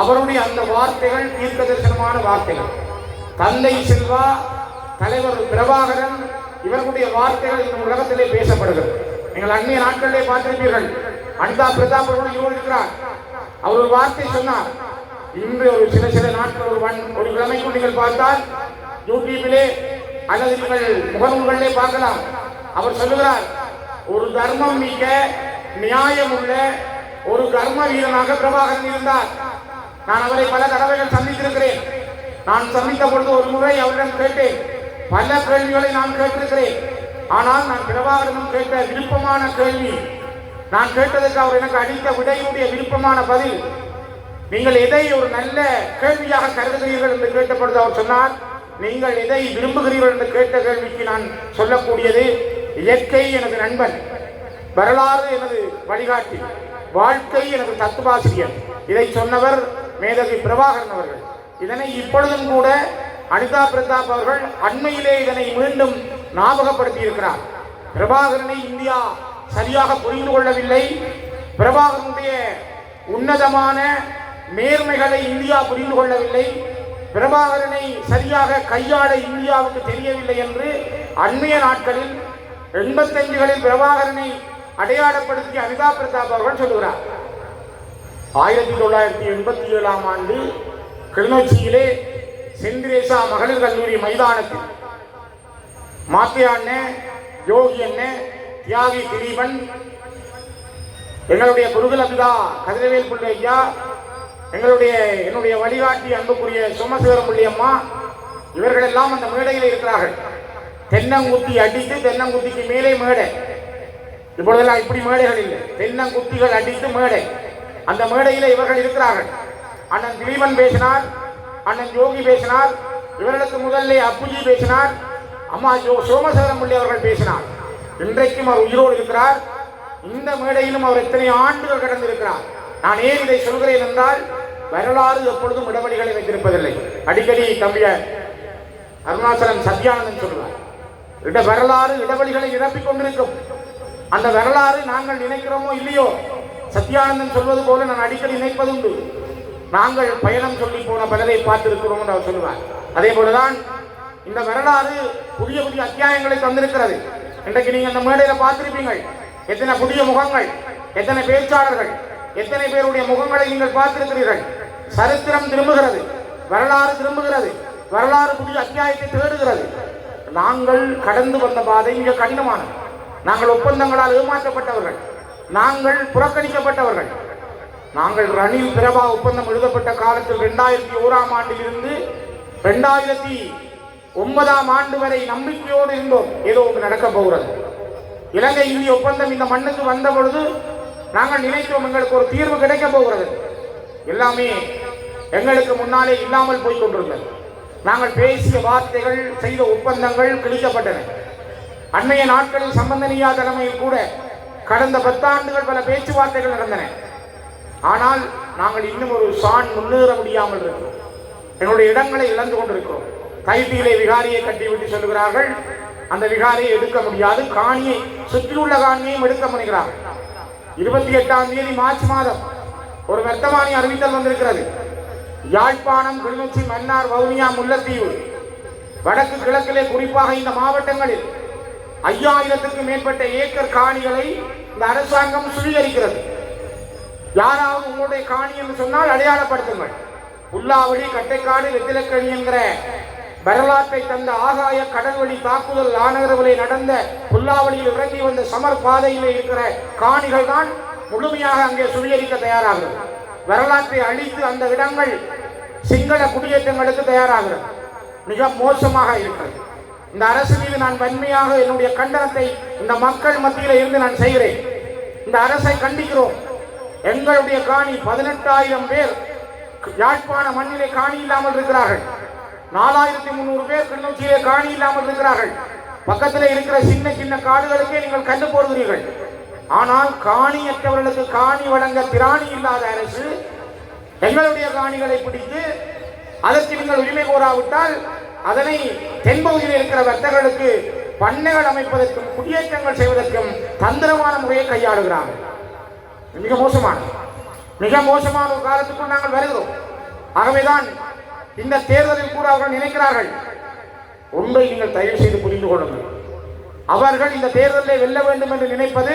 அவருடைய அந்த வார்த்தைகள் தீர்க்க தரிசனமான வார்த்தைகள். தந்தை செல்வா, தலைவர் பிரபாகரன் இவர்களுடைய வார்த்தைகள் இந்த உலகத்திலே பேசப்படுகிறது. நீங்கள் அந்நிய நாட்களிலே பார்த்திருப்பீர்கள். அனிதா பிரதாப் அவர்கள் இருக்கிறார். அவர் ஒரு வார்த்தை சொன்னார். இன்று ஒரு சில நாட்கள் ஒரு கிழமைக்குள் நீங்கள் பார்த்தால் யூடியூபிலே அல்லது நீங்கள் முகநூல்களிலே பார்க்கலாம். அவர் சொல்லுகிறார், ஒரு தர்மம் மிக்க நியாயம் உள்ள ஒரு கர்ம வீரனாக பிரபாகரன் இருந்தார். நான் அவரை பல தடவைகள் சந்தித்திருக்கிறேன். நான் சந்தித்த பொழுது ஒரு முறை அவரிடம் கேட்டேன். பல கேள்விகளை நான் கேட்டிருக்கிறேன். ஆனால் நான் பிரபாகரனும் கேட்ட விருப்பமான கேள்வி, நான் கேட்டதற்கு அவர் எனக்கு அளித்த விடையுடைய விருப்பமான பதில், நீங்கள் எதை ஒரு நல்ல கேள்வியாக கருதுகிறீர்கள் என்று கேட்ட பொழுது அவர் சொன்னார், நீங்கள் எதை விரும்புகிறீர்கள் என்று கேட்ட கேள்விக்கு நான் சொல்லக்கூடியது, இயற்கை எனது நண்பன், வரலாறு எனது வழிகாட்டி, வாழ்க்கை எனது தத்துவாசிரியர். இதை சொன்னவர் மேதகு பிரபாகரன் அவர்கள். இதனை இப்பொழுதும் கூட அனிதா பிரதாப் அவர்கள் அண்மையிலே இதனை மீண்டும் ஞாபகப்படுத்தி இருக்கிறார். பிரபாகரனை இந்தியா சரியாக புரிந்து கொள்ளவில்லை. பிரபாகரனுடைய உன்னதமான நேர்மைகளை இந்தியா புரிந்து கொள்ளவில்லை. பிரபாகரனை சரியாக கையாள இந்தியாவுக்கு தெரியவில்லை என்று அண்மைய நாட்களில் 85களில் பிரபாகரனை அடையாளப்படுத்தி அனிதா பிரதாப் அவர்கள் சொல்லுகிறார். 1987ஆம் ஆண்டு கிளிநொச்சியிலே செந்திரேசா மகளிர் கல்லூரி மைதானத்தில் மாத்தியா அண்ணன், யோகி அண்ணன், தியாகி திலீபன், எங்களுடைய குருகுலபிதா கதிரவேல் பிள்ளை ஐயா, என்னுடைய வழிகாட்டி அன்புக்குரிய சோமசுந்தரம் பிள்ளை அம்மா, இவர்கள் எல்லாம் அந்த மேடையில் இருக்கிறார்கள். தென்னங்குத்தி அடித்து, தென்னங்குத்திக்கு மேலே மேடை. இப்பொழுதெல்லாம் இப்படி மேடைகள் இல்லை, தென்னங்குத்திகள் அடித்து மேடை. அந்த மேடையிலே இவர்கள் இருக்கிறார்கள். அண்ணன் திலீபன் பேசினார், அண்ணன் யோகி பேசினார், இவர்களுக்கு முதல்ல அப்புஜி பேசினார், அம்மா சோமசுந்தரம் பிள்ளை அவர்கள் பேசினார். இன்றைக்கும் அவர் உயிரோடு இருக்கிறார். இந்த மேடையிலும் அவர் எத்தனை ஆண்டுகள் கடந்திருக்கிறார். நான் ஏன் இதை சொல்கிறேன் என்றால், வரலாறு எப்பொழுதும் இடைவெளிகளை வைத்திருப்பதில்லை. அடிக்கடி தம்பிய அருணாச்சலம் சத்யானந்தன் சொல்லுவார், வரலாறு இடைவெளிகளை நிரப்பிக் கொண்டிருக்கும். அந்த வரலாறு நாங்கள் நினைக்கிறோமோ இல்லையோ, சத்யானந்தன் சொல்வது போல நான் அடிக்கடி நினைப்பதுண்டு. நாங்கள் பயணம் சொல்லி போன பலரை பார்த்திருக்கிறோம் என்று அவர் சொல்லுவார். அதே போலதான் இந்த வரலாறு புதிய புதிய அத்தியாயங்களை தந்திருக்கிறது. இன்றைக்கு நீங்க அந்த மேடையில பார்த்திருப்பீங்கள், எத்தனை புதிய முகங்கள், எத்தனை பேச்சாளர்கள், எத்தனை பேருடைய முகங்களை நீங்கள் பார்த்திருக்கிறீர்கள். சரித்திரம் திரும்புகிறது, வரலாறு திரும்புகிறது, வரலாறு புதிய அத்தியாயத்தை தேடுகிறது. நாங்கள் கடந்து வந்த பாதை மிக கடினமானது. நாங்கள் ஒப்பந்தங்களால் ஏமாற்றப்பட்டவர்கள், நாங்கள் புறக்கணிக்கப்பட்டவர்கள். நாங்கள் ரணில் பிரபா ஒப்பந்தம் எழுதப்பட்ட காலத்தில் 2001ஆம் ஆண்டிலிருந்து 2009ஆம் ஆண்டு வரை நம்பிக்கையோடு இருந்தோம், ஏதோ ஒன்று நடக்கப் போகிறது. இலங்கை இந்திய ஒப்பந்தம் இந்த மண்ணுக்கு வந்த பொழுது நாங்கள் நினைத்தோம் எங்களுக்கு ஒரு தீர்வு கிடைக்கப் போகிறது. எல்லாமே எங்களுக்கு முன்னாலே இல்லாமல் போய் கொண்டிருந்தது. நாங்கள் பேசிய வார்த்தைகள், செய்த ஒப்பந்தங்கள் கிழிக்கப்பட்டன. அன்றைய நாட்களில் சம்பந்தனியா தலைமையில் கூட கடந்த 10 ஆண்டுகள் பல பேச்சுவார்த்தைகள் நடந்தன. ஆனால் நாங்கள் இன்னும் ஒரு சான் முன்னேற முடியாமல் இருக்கிறோம். எங்களுடைய இடங்களை இழந்து கொண்டிருக்கிறோம். கைதியிலே விகாரியை கட்டிவிட்டு சொல்லுகிறார்கள், அந்த விகாரியை எடுக்க முடியாது, காணியை சுற்றியுள்ள காணியையும் எடுக்க முனைகிறார்கள். 28ஆம் தேதி மார்ச் மாதம் ஒரு வர்த்தமானி அறிவித்தல் வந்திருக்கிறது. யாழ்ப்பாணம், கிளிநொச்சி, மன்னார், வவுனியா, முல்லைத்தீவு, வடக்கு கிழக்கிலே குறிப்பாக இந்த மாவட்டங்களில் 5000க்கும் மேற்பட்ட ஏக்கர் காணிகளை இந்த அரசாங்கம் சுவீகரிக்கிறது. யாராவது உங்களுடைய காணி என்று சொன்னால் அடையாளப்படுத்துங்கள். புல்லாவளி, கட்டைக்காடு, வெத்திலக்கணி என்கிற வரலாற்றை தந்த ஆகாய கடல்வழி தாக்குதல் ஆனகரவிலே நடந்த புல்லாவளியில் இறங்கி வந்த சமர் பாதையிலே இருக்கிற காணிகள் தான் முழுமையாக அங்கே சுவீகரிக்க தயாராகிறது. வரலாற்றை அழித்து அந்த இடங்கள் சிங்கள குடியேற்றங்களுக்கு தயாராகிறது. மிக மோசமாக இருக்கிறது. இந்த அரசு மீது நான் வன்மையாக என்னுடைய கண்டனத்தை இந்த மக்கள் மத்தியில் இருந்து நான் செய்கிறேன். இந்த அரசை கண்டிக்கிறோம். எங்களுடைய காணி 18,000 பேர் யாழ்ப்பாண மண்ணிலே காணி இல்லாமல் இருக்கிறார்கள். 4300 பேர் கிளிநொச்சியிலே காணி இல்லாமல் இருக்கிறார்கள். பக்கத்தில் இருக்கிற சின்ன சின்ன காடுகளுக்கே நீங்கள் கண்டு போடுகிறீர்கள். ஆனால் காணியற்றவர்களுக்கு காணி வழங்க திராணி இல்லாத அரசு எங்களுடைய காணிகளை பிடித்து அதற்கு நீங்கள் உரிமை கோராவிட்டால் அதனை தென்பகுதியில் இருக்கிற வர்த்தகர்களுக்கு பண்ணைகள் அமைப்பதற்கும் குடியேற்றங்கள் செய்வதற்கும் தந்திரமான முறையை கையாளுகிறார்கள். மிக மோசமான ஒரு காலத்துக்குள் நாங்கள் வருகிறோம். ஆகவேதான் இந்த தேர்தலில் கூட அவர்கள் நினைக்கிறார்கள். ஒன்றை நீங்கள் தயவு செய்து புரிந்து கொள்ளுங்கள். அவர்கள் இந்த தேர்தலை வெல்ல வேண்டும் என்று நினைப்பது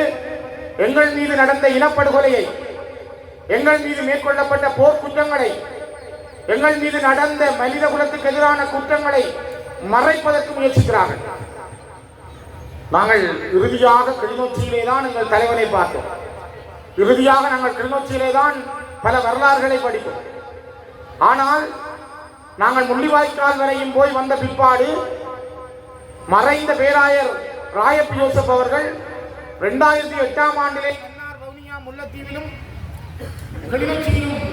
எங்கள் மீது நடந்த இனப்படுகொலையை, எங்கள் மீது மேற்கொள்ளப்பட்ட போர் குற்றங்களை, எங்கள் மீது நடந்த மனித குலத்துக்கு எதிரான குற்றங்களை மறைப்பதற்கு முயற்சிக்கிறார்கள். நாங்கள் இறுதியாக கிளிநொச்சியிலே தான் எங்கள் தலைவனை பார்த்தோம். இறுதியாக நாங்கள் கிளிநொச்சியிலே தான் பல வரலாறுகளை படித்தோம். ஆனால் நாங்கள் முள்ளிவாய்க்கால் வரையும் போய் வந்த பிற்பாடு மறைந்த பேராயர் ராயப் யோசப் அவர்கள் 2008ஆம் ஆண்டிலே மன்னார், வவுனியா, முல்லைத்தீவிலும் கிளிநொச்சியிலும்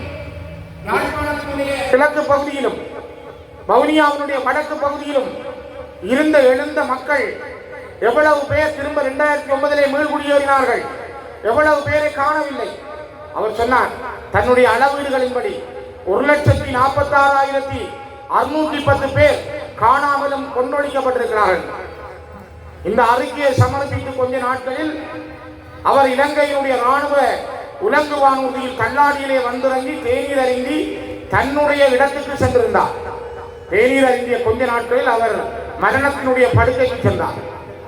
யாழ்ப்பாணத்தினுடைய கிழக்கு பகுதியிலும் வவுனியாவினுடைய வடக்கு பகுதியிலும் எழுந்த மக்கள் எவ்வளவு பேர் திரும்ப 2009 மீள்குடியேறினார்கள், எவ்வளவு பேரை காணவில்லை. அவர் சொன்னார், தன்னுடைய அளவீடுகளின்படி 1,46,610 பேர் காணாமலும் கொண்டொழிக்கப்பட்டிருக்கிறார்கள். இந்த அறிக்கையை சமர்ப்பித்து கொஞ்ச நாட்களில் அவர் இலங்கையினுடைய ராணுவ உலங்கு வானூர்தியில் கண்ணாடியிலே வந்திறங்கி தேநீர் அருந்தி தன்னுடைய இடத்துக்கு சென்றிருந்தார். தேநீர் அருந்திய கொஞ்ச நாட்களில் அவர் மரணத்தினுடைய படுக்கைக்கு சென்றார்.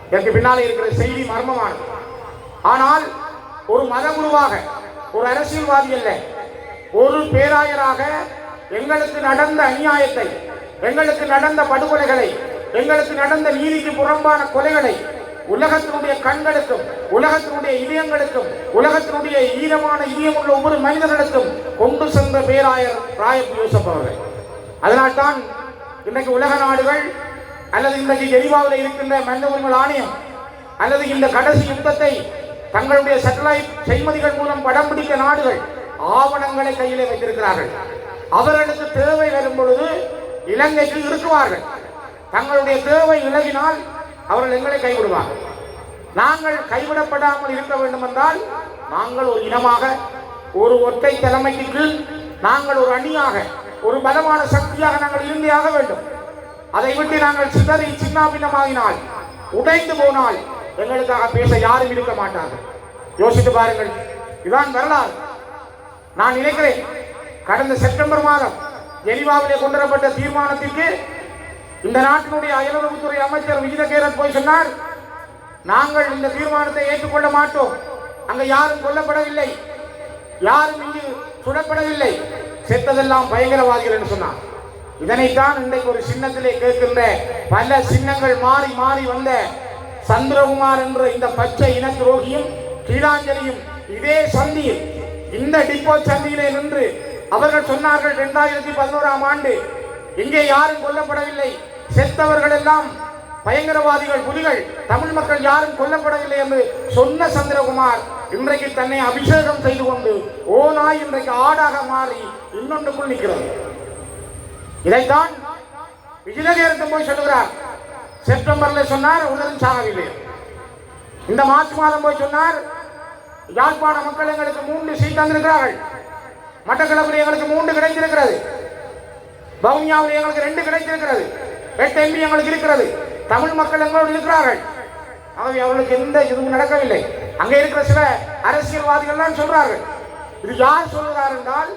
இதற்கு பின்னாலே இருக்கிற செய்தி மர்மமானது. ஆனால் ஒரு மதகுருவாக, ஒரு அரசியல்வாதி அல்ல, ஒரு பேராயராக எங்களுக்கு நடந்த அநியாயத்தை, எங்களுக்கு நடந்த படுகொலைகளை, எங்களுக்கு நடந்த நீதிக்கு புறம்பான கொலைகளை உலகத்தினுடைய கண்களுக்கும், உலகத்தினுடைய இதயங்களுக்கும், உலகத்தினுடைய ஈரமான இதயமுள்ள ஒவ்வொரு மனிதர்களுக்கும் கொண்டு சென்ற பேராயர் ராயப் யோசப் அவர்கள். அதனால்தான் இன்றைக்கு உலக நாடுகள் அல்லது இன்றைக்கு ஜெனீவாவில் இருக்கின்ற மனித உரிமை ஆணையம் அல்லது இந்த கடைசி யுத்தத்தை தங்களுடைய சேட்டலைட் செய்மதிகள் மூலம் படம் பிடிக்க நாடுகள் ஆவணங்களை கையிலே வைத்திருக்கிறார்கள். அவர்களுக்கு தேவை வரும் பொழுது இலங்கைக்கு இருக்குவார்கள். தங்களுடைய தேவை விலகினால் அவர்கள் எங்களை கைவிடுவார்கள். நாங்கள் கைவிடப்படாமல் இருக்க வேண்டும் என்றால் நாங்கள் ஒரு இனமாக, ஒரு ஒற்றை தலைமைக்கு கீழ் நாங்கள் ஒரு அணியாக, ஒரு பலமான சக்தியாக நாங்கள் இருந்தே ஆக வேண்டும். அதை விட்டு நாங்கள் சிதறி சின்னாபின்னமாகினால், உடைந்து போனால் எங்களுக்காக பேச யாரும் இருக்க மாட்டார்கள். யோசித்து பாருங்கள். இதுதான் வரலாறு. நான் நினைக்கிறேன், கடந்த செப்டம்பர் மாதம் ஜெனீவாவிலே கொண்டுவரப்பட்ட தீர்மானத்திற்கு இந்த நாட்டினுடைய அயலுறவுத்துறை அமைச்சர் விஜித கேரட் போய் சொன்னார், நாங்கள் இந்த தீர்மானத்தை ஏற்றுக்கொள்ள மாட்டோம். அங்க யாரும் கொல்லப்படவில்லை, யாரும் இங்கு சுடப்படவில்லை, செத்ததெல்லாம் பயங்கரவாதிகள் என்று சொன்னார். இதனைத்தான் இன்றைக்கு ஒரு சின்னத்திலே கேட்கின்ற பல சின்னங்கள் மாறி மாறி வந்த சந்திரகுமார் என்ற இந்த பச்சை இன துரோகியும் கீழாஞ்சலியும் இதே சந்தியில், இந்த டிப்போ சந்தியிலே நின்று அவர்கள் சொன்னார்கள் 2011ஆம் ஆண்டு இங்கே யாரும் கொல்லப்படவில்லை, செத்தவர்கள் எல்லாம் பயங்கரவாதிகள், புலிகள், தமிழ் மக்கள் யாரும் கொல்லப்படவில்லை என்று சொன்ன சந்திரகுமார் இன்றைக்கு தன்னை அபிஷேகம் செய்து கொண்டு ஓனாய் இன்றைக்கு ஆடாக மாறி இன்னொன்றுக்குள் நிற்கிறது. இதைத்தான் விஜயநகரத்தில் போய் சொல்லுகிறார். செப்டம்பர்ல சொன்னார் உணரும் சாகவில்லை. இந்த மார்ச் மாதம் போய் சொன்னார் யாழ்ப்பாண மக்கள் எங்களுக்கு 3 சீட் தந்திருக்கிறார்கள். மட்டக்களப்பில் எங்களுக்கு 3 கிடைத்திருக்கிறது. வவுனியாவில் எங்களுக்கு 2 கிடைத்திருக்கிறது. 8 MP எங்களுக்கு இருக்கிறது. தமிழ் மக்கள் எங்களோடு இருக்கிறார்கள். ஆகவே அவர்களுக்கு எந்த இதுவும் நடக்கவில்லை. அங்கே இருக்கிற சில அரசியல்வாதிகள் தான் சொல்றார்கள். இது யார் சொல்கிறார் என்றால்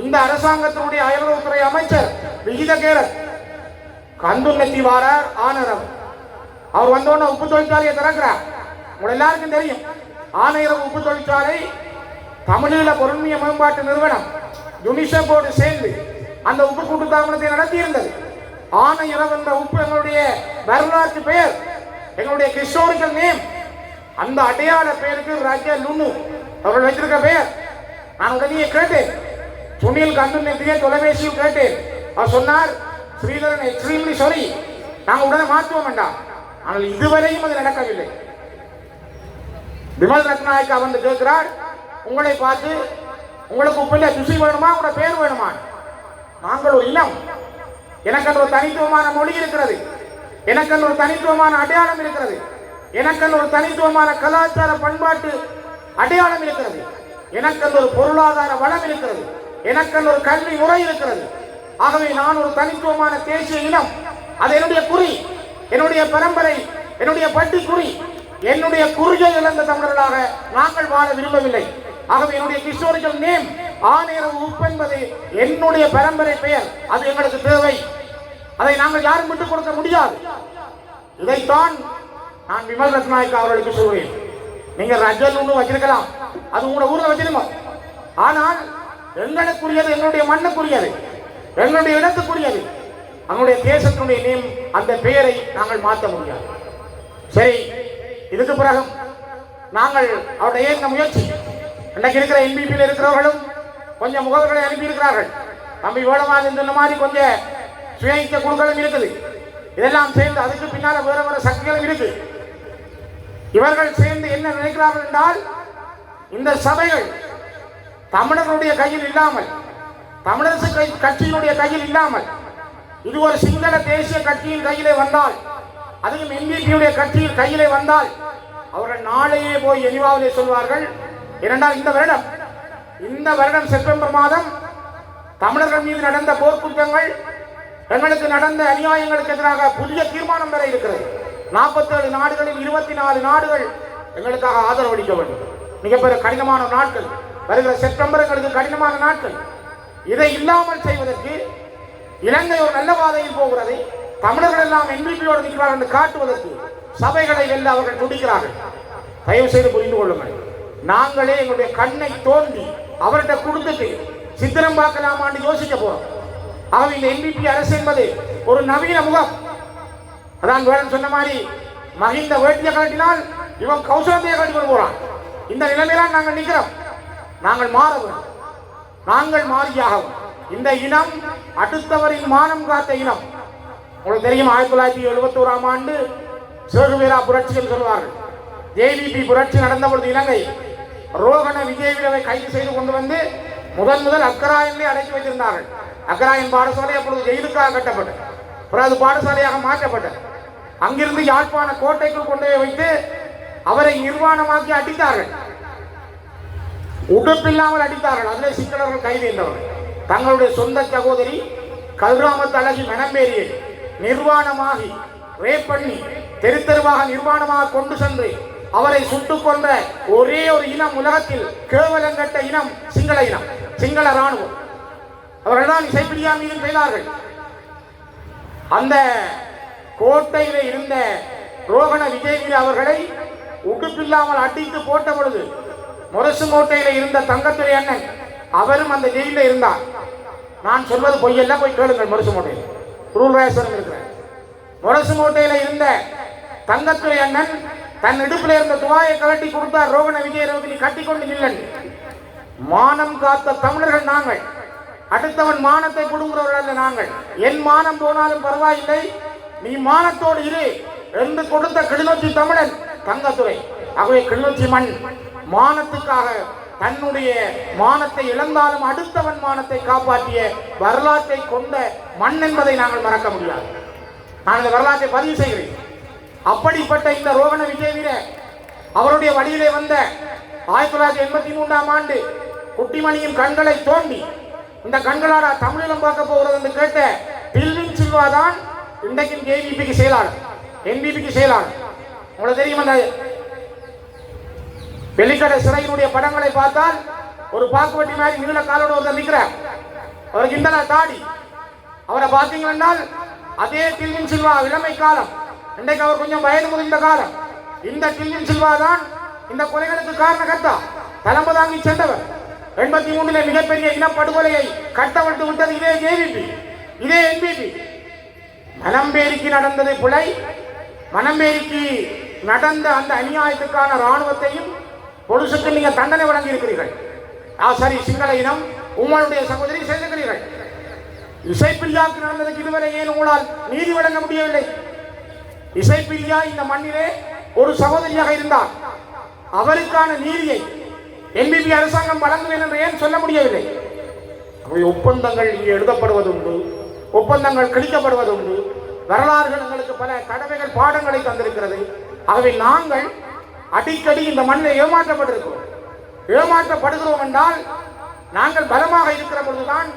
இந்த அரசாங்கத்தினுடைய அயல்வுத்துறை அமைச்சர் விஜிதகேரத் கந்துன்னத்தி வாரார் ஆனரம். அவர் வந்தோடனே உப்பு தொழிற்சாலையை திறக்கிறார். உங்கள் எல்லாருக்கும் தெரியும் ஆனையரம் உப்பு தொழிற்சாலை தமிழீழ பொருண்மைய மேம்பாட்டு நிறுவனம் யுனிசெஃபோடு சேர்ந்து அந்த உப்பு கூட்டு தாமனத்தை நடத்தியிருந்தது. ஆனையரம் என்ற உப்பு எங்களுடைய வரலாற்று பெயர், எங்களுடைய ஹிஸ்டாரிக்கல் நேம். அந்த அடையாள பெயருக்கு ராஜா லுனு அவர்கள் வைத்திருக்க பெயர். நான் உடனே கேட்டேன், சுனில் கந்துன்னத்தியை தொலைபேசியில் கேட்டேன். அவர் சொன்னார், ஸ்ரீதரன் எக்ஸ்ட்ரீம்லி சாரி, நாங்கள் உடனே மாற்றுவோம் வேண்டாம். ஆனால் இதுவரையும் அது நடக்கவில்லை. விமல் ரத்நாயக்கா வந்து கேட்கிறார், உங்களை பார்த்து உங்களுக்கு உப்பில்ல ருசி வேணுமா, உங்களோட பேர் வேணுமா? நாங்கள் ஒரு இனம், எனக்கு ஒரு தனித்துவமான மொழி இருக்கிறது, எனக்கு ஒரு தனித்துவமான அடையாளம் இருக்கிறது, எனக்கு ஒரு தனித்துவமான கலாச்சார பண்பாட்டு அடையாளம் இருக்கிறது, எனக்கு ஒரு பொருளாதார வளம் இருக்கிறது, எனக்கு ஒரு கல்வி முறை இருக்கிறது. ஆகவே நான் ஒரு தனித்துவமான தேசிய இனம். அது என்னுடைய குறி, என்னுடைய பரம்பரை, என்னுடைய பட்டி குறி. என்னுடைய குறியை இழந்த தமிழர்களாக நாங்கள் வாழ விரும்பவில்லை. ஆகவே என்னுடைய ஹிஸ்டாரிக்கல் நேம் ஆனையரம் உப்பு என்பது என்னுடைய பரம்பரை பெயர். அது எங்களுக்கு தேவை. அதை நாங்கள் யாரும் விட்டுக் கொடுக்க முடியாது. இதைத்தான் நான் விமல் ரத்நாயக்கா அவர்களுக்கு சொல்வேன். நீங்க ரஜல் ஒன்று வச்சிருக்கலாம், அது உங்களோட ஊரில் வச்சிருக்கோம். ஆனால் எங்களுக்குரியது, எங்களுடைய மண்ணுக்குரியது, எங்களுடைய இடத்துக்குரியது, அவங்களுடைய தேசத்தினுடைய நேம், அந்த பெயரை நாங்கள் மாற்ற முடியாது. சரி, இதுக்கு பிறகு நாங்கள் அவருடைய இந்த முயற்சி, இன்றைக்கு இருக்கிற என்பிபியில் இருக்கிறவர்களும் கொஞ்சம் முகவர்களை அனுப்பியிருக்கிறார்கள். தம்பி வேடமாக சொன்ன மாதிரி கொஞ்சம் சுயேட்சை குழுக்களும் இருக்குது. இதெல்லாம் சேர்ந்து அதுக்கு பின்னால வேற வேற சக்திகளும் இருக்கு. இவர்கள் சேர்ந்து என்ன நினைக்கிறார்கள் என்றால், இந்த சபைகள் தமிழர்களுடைய கையில் இல்லாமல், தமிழரசு கட்சியினுடைய கையில் இல்லாமல், இது ஒரு சிங்கள தேசிய கட்சியின் கையிலே வந்தால், அதுவும் என்பிபியுடைய கட்சியின் கையிலே வந்தால், அவர்கள் நாளையே போய் எனிவாவிலே சொல்வார்கள். இரண்டால் இந்த வருடம் செப்டம்பர் மாதம் தமிழர்கள் மீது நடந்த போர்க்குற்றங்கள், எங்களுக்கு நடந்த அநியாயங்களுக்கு எதிராக புதிய தீர்மானம் வர இருக்கிறது. 47 நாடுகளில் 24 நாடுகள் எங்களுக்காக ஆதரவு அளிக்க வேண்டும். மிகப்பெரிய கடினமான நாட்கள் வருகிற செப்டம்பர் எங்களுக்கு கடினமான நாட்கள். இதை இல்லாமல் செய்வதற்கு இலங்கை ஒரு நல்ல பாதையில் போகிறது. தமிழர்கள் எல்லாம் என்பிபியோடு நிற்கிறார்கள் என்று காட்டுவதற்கு சபைகளை வெல்ல அவர்கள் துடிக்கிறார்கள். தயவு செய்து புரிந்து கொள்ளுங்கள். நாங்களே எங்களுடைய கண்ணை தோண்டி அவர்கிட்ட கொடுத்துட்டு சித்திரம் பார்க்கலாமான்னு யோசிக்க போறோம். ஆகவே இந்த என்பிபி அரசு என்பது ஒரு நவீன முகம். அதான் வேடன் சொன்ன மாதிரி மகிந்த வேட்டியை கட்டினால் இவன் கௌசலத்தையை கட்டி கொண்டு போறான். இந்த நிலைமையிலாம் நாங்கள் நிற்கிறோம். நாங்கள் மாறவும், நாங்கள் மாறியாகவும். இந்த இனம் அடுத்தவரின் மானம் காத்த இனம். உங்களுக்கு தெரியும், 1971ஆம் ஆண்டு சேகுவீரா புரட்சிகள் சொல்வார்கள். ஜேவிபி புரட்சி நடந்த பொழுது இலங்கை ரோகண விஜயவீரவை கைது செய்து கொண்டு வந்து முதல் அக்கராயனிலே அடைக்கி வைத்திருந்தார்கள். அக்கராயன் பாடசாலை அப்பொழுது ஜெயிலுக்காக கட்டப்பட்டது. அப்புறம் அது பாடசாலையாக மாற்றப்பட்டது. அங்கிருந்து யாழ்ப்பாண கோட்டைக்குள் கொண்டு வைத்து அவரை நிர்வாணமாக்கி அடித்தார்கள். உடுப்பில்லாமல் அடித்தார்கள். அதிலே சிங்களர்கள் கைது செய்தவர்கள் தங்களுடைய சொந்த சகோதரி கல்ராமத்து அழகி மனம்பேரியை நிர்வாணமாகி ரேப் பண்ணி தெருத்தெருவாக நிர்வாணமாக கொண்டு சென்று அவரை சுட்டுக் கொன்ற ஒரே ஒரு இனம் உலகத்தில், கேவலங்கட்ட இனம் சிங்கள இனம், சிங்கள ராணுவம். அவர்கள் தான் இசைப்பிரியா மீது செய்தார்கள். அந்த கோட்டையில இருந்த ரோகண விஜயவீர அவர்களை உடுப்பில்லாமல் அடித்து போட்ட பொழுது முரசு கோட்டையில இருந்த தங்கத்துறை அண்ணன் அவரும் அந்த ஜெயில இருந்தார். நான் சொல்வது பொய்யெல்லாம், போய் கேளுங்கள். முரசு கோட்டையில் ரூல்ராசரம் இருக்கிறார். முரசு கோட்டையில இருந்த தங்கத்துறை அண்ணன் தன் இடுப்பில் இருந்த துவாயை கலட்டி கொடுத்தார். ரோகண விஜயரவுக்கு நீ கட்டி கொண்டு நில்லன். மானம் காத்த தமிழர்கள் நாங்கள். அடுத்தவன் மானத்தை கொடுங்கிறவர்கள் நாங்கள். என் மானம் போனாலும் பரவாயில்லை, நீ மானத்தோடு இரு என்று கொடுத்த கிளிநொச்சி தமிழன் தங்கத்துறை. ஆகவே கிளிநொச்சி மண் மானத்துக்காக தன்னுடைய மானத்தை இழந்தாலும் அடுத்தவன் மானத்தை காப்பாற்றிய வரலாற்றை கொண்ட மண் என்பதை நாங்கள் மறக்க முடியாது. நான் இந்த வரலாற்றை பதிவு செய்கிறேன். அப்படிப்பட்ட இந்த ரோகண விஜயவீர அவருடைய வழியிலே வந்த 1983ஆம் ஆண்டு குட்டிமணியின் கண்களை தோண்டி இந்த கண்களாடா தமிழீழம் பார்க்க போகிறது என்று கேட்ட டில்வின் சில்வா தான் இன்றைக்கும் ஏபிபிக்கு செயலாளர், என்பிபிக்கு செயலாளர். உங்களுக்கு தெரியும், அந்த வெள்ளிக்கடை சிறையினுடைய படங்களை பார்த்தால் ஒரு பாக்குவட்டி மாதிரி நீள காலோடு ஒருத்தர் நிற்கிறார். அவருக்கு இந்த தாடி. அவரை பார்த்தீங்கன்னா அதே டில்வின் சில்வா இளமை காலம், இன்றைக்கு அவர் கொஞ்சம் வயது முதிர்ந்த காலம். இந்த டில்வின் சில்வா தான் இந்த கொலைகளுக்கு காரணகர்த்தா, தலைமை தாங்கி சென்றவர். 83 மிகப்பெரிய இனப்படுகொலையை கட்டவிழ்த்து விட்டது இதே ஜேவிபி, இதே என்பிபி. மனம்பேரிக்கு நடந்தது பிழை. மனம்பேரிக்கு நடந்த அந்த அநியாயத்துக்கான இராணுவத்தையும் பொலிசுக்கு நீங்க தண்டனை வழங்கி இருக்கிறீர்கள். சரி, சிங்கள இனம் உங்களுடைய சகோதரி செய்திருக்கிறீர்கள். இசைப்பிரியாவுக்கு நடந்ததுக்கு இதுவரை ஏன் உங்களால் நீதி வழங்க முடியவில்லை? இசைப்பிரியா இந்த மண்ணிலே ஒரு சகோதரியாக இருந்தார். அவருக்கான நீதியை என்பிபி அரசாங்கம் வழங்குவேன் என்று ஏன் சொல்ல முடியவில்லை? ஒப்பந்தங்கள் இங்கே எழுதப்படுவதுண்டு, ஒப்பந்தங்கள் கிழிக்கப்படுவதுண்டு. வரலாறுகள் எங்களுக்கு பல கடமைகள் பாடங்களை தந்திருக்கிறது. ஆகவே நாங்கள் அடிக்கடி இந்த மண்ணில் ஏமாற்றப்பட்டிருக்கிறோம். ஏமாற்றப்படுகிறோம் என்றால் நாங்கள் பலமாக இருக்கிற பொழுதுதான்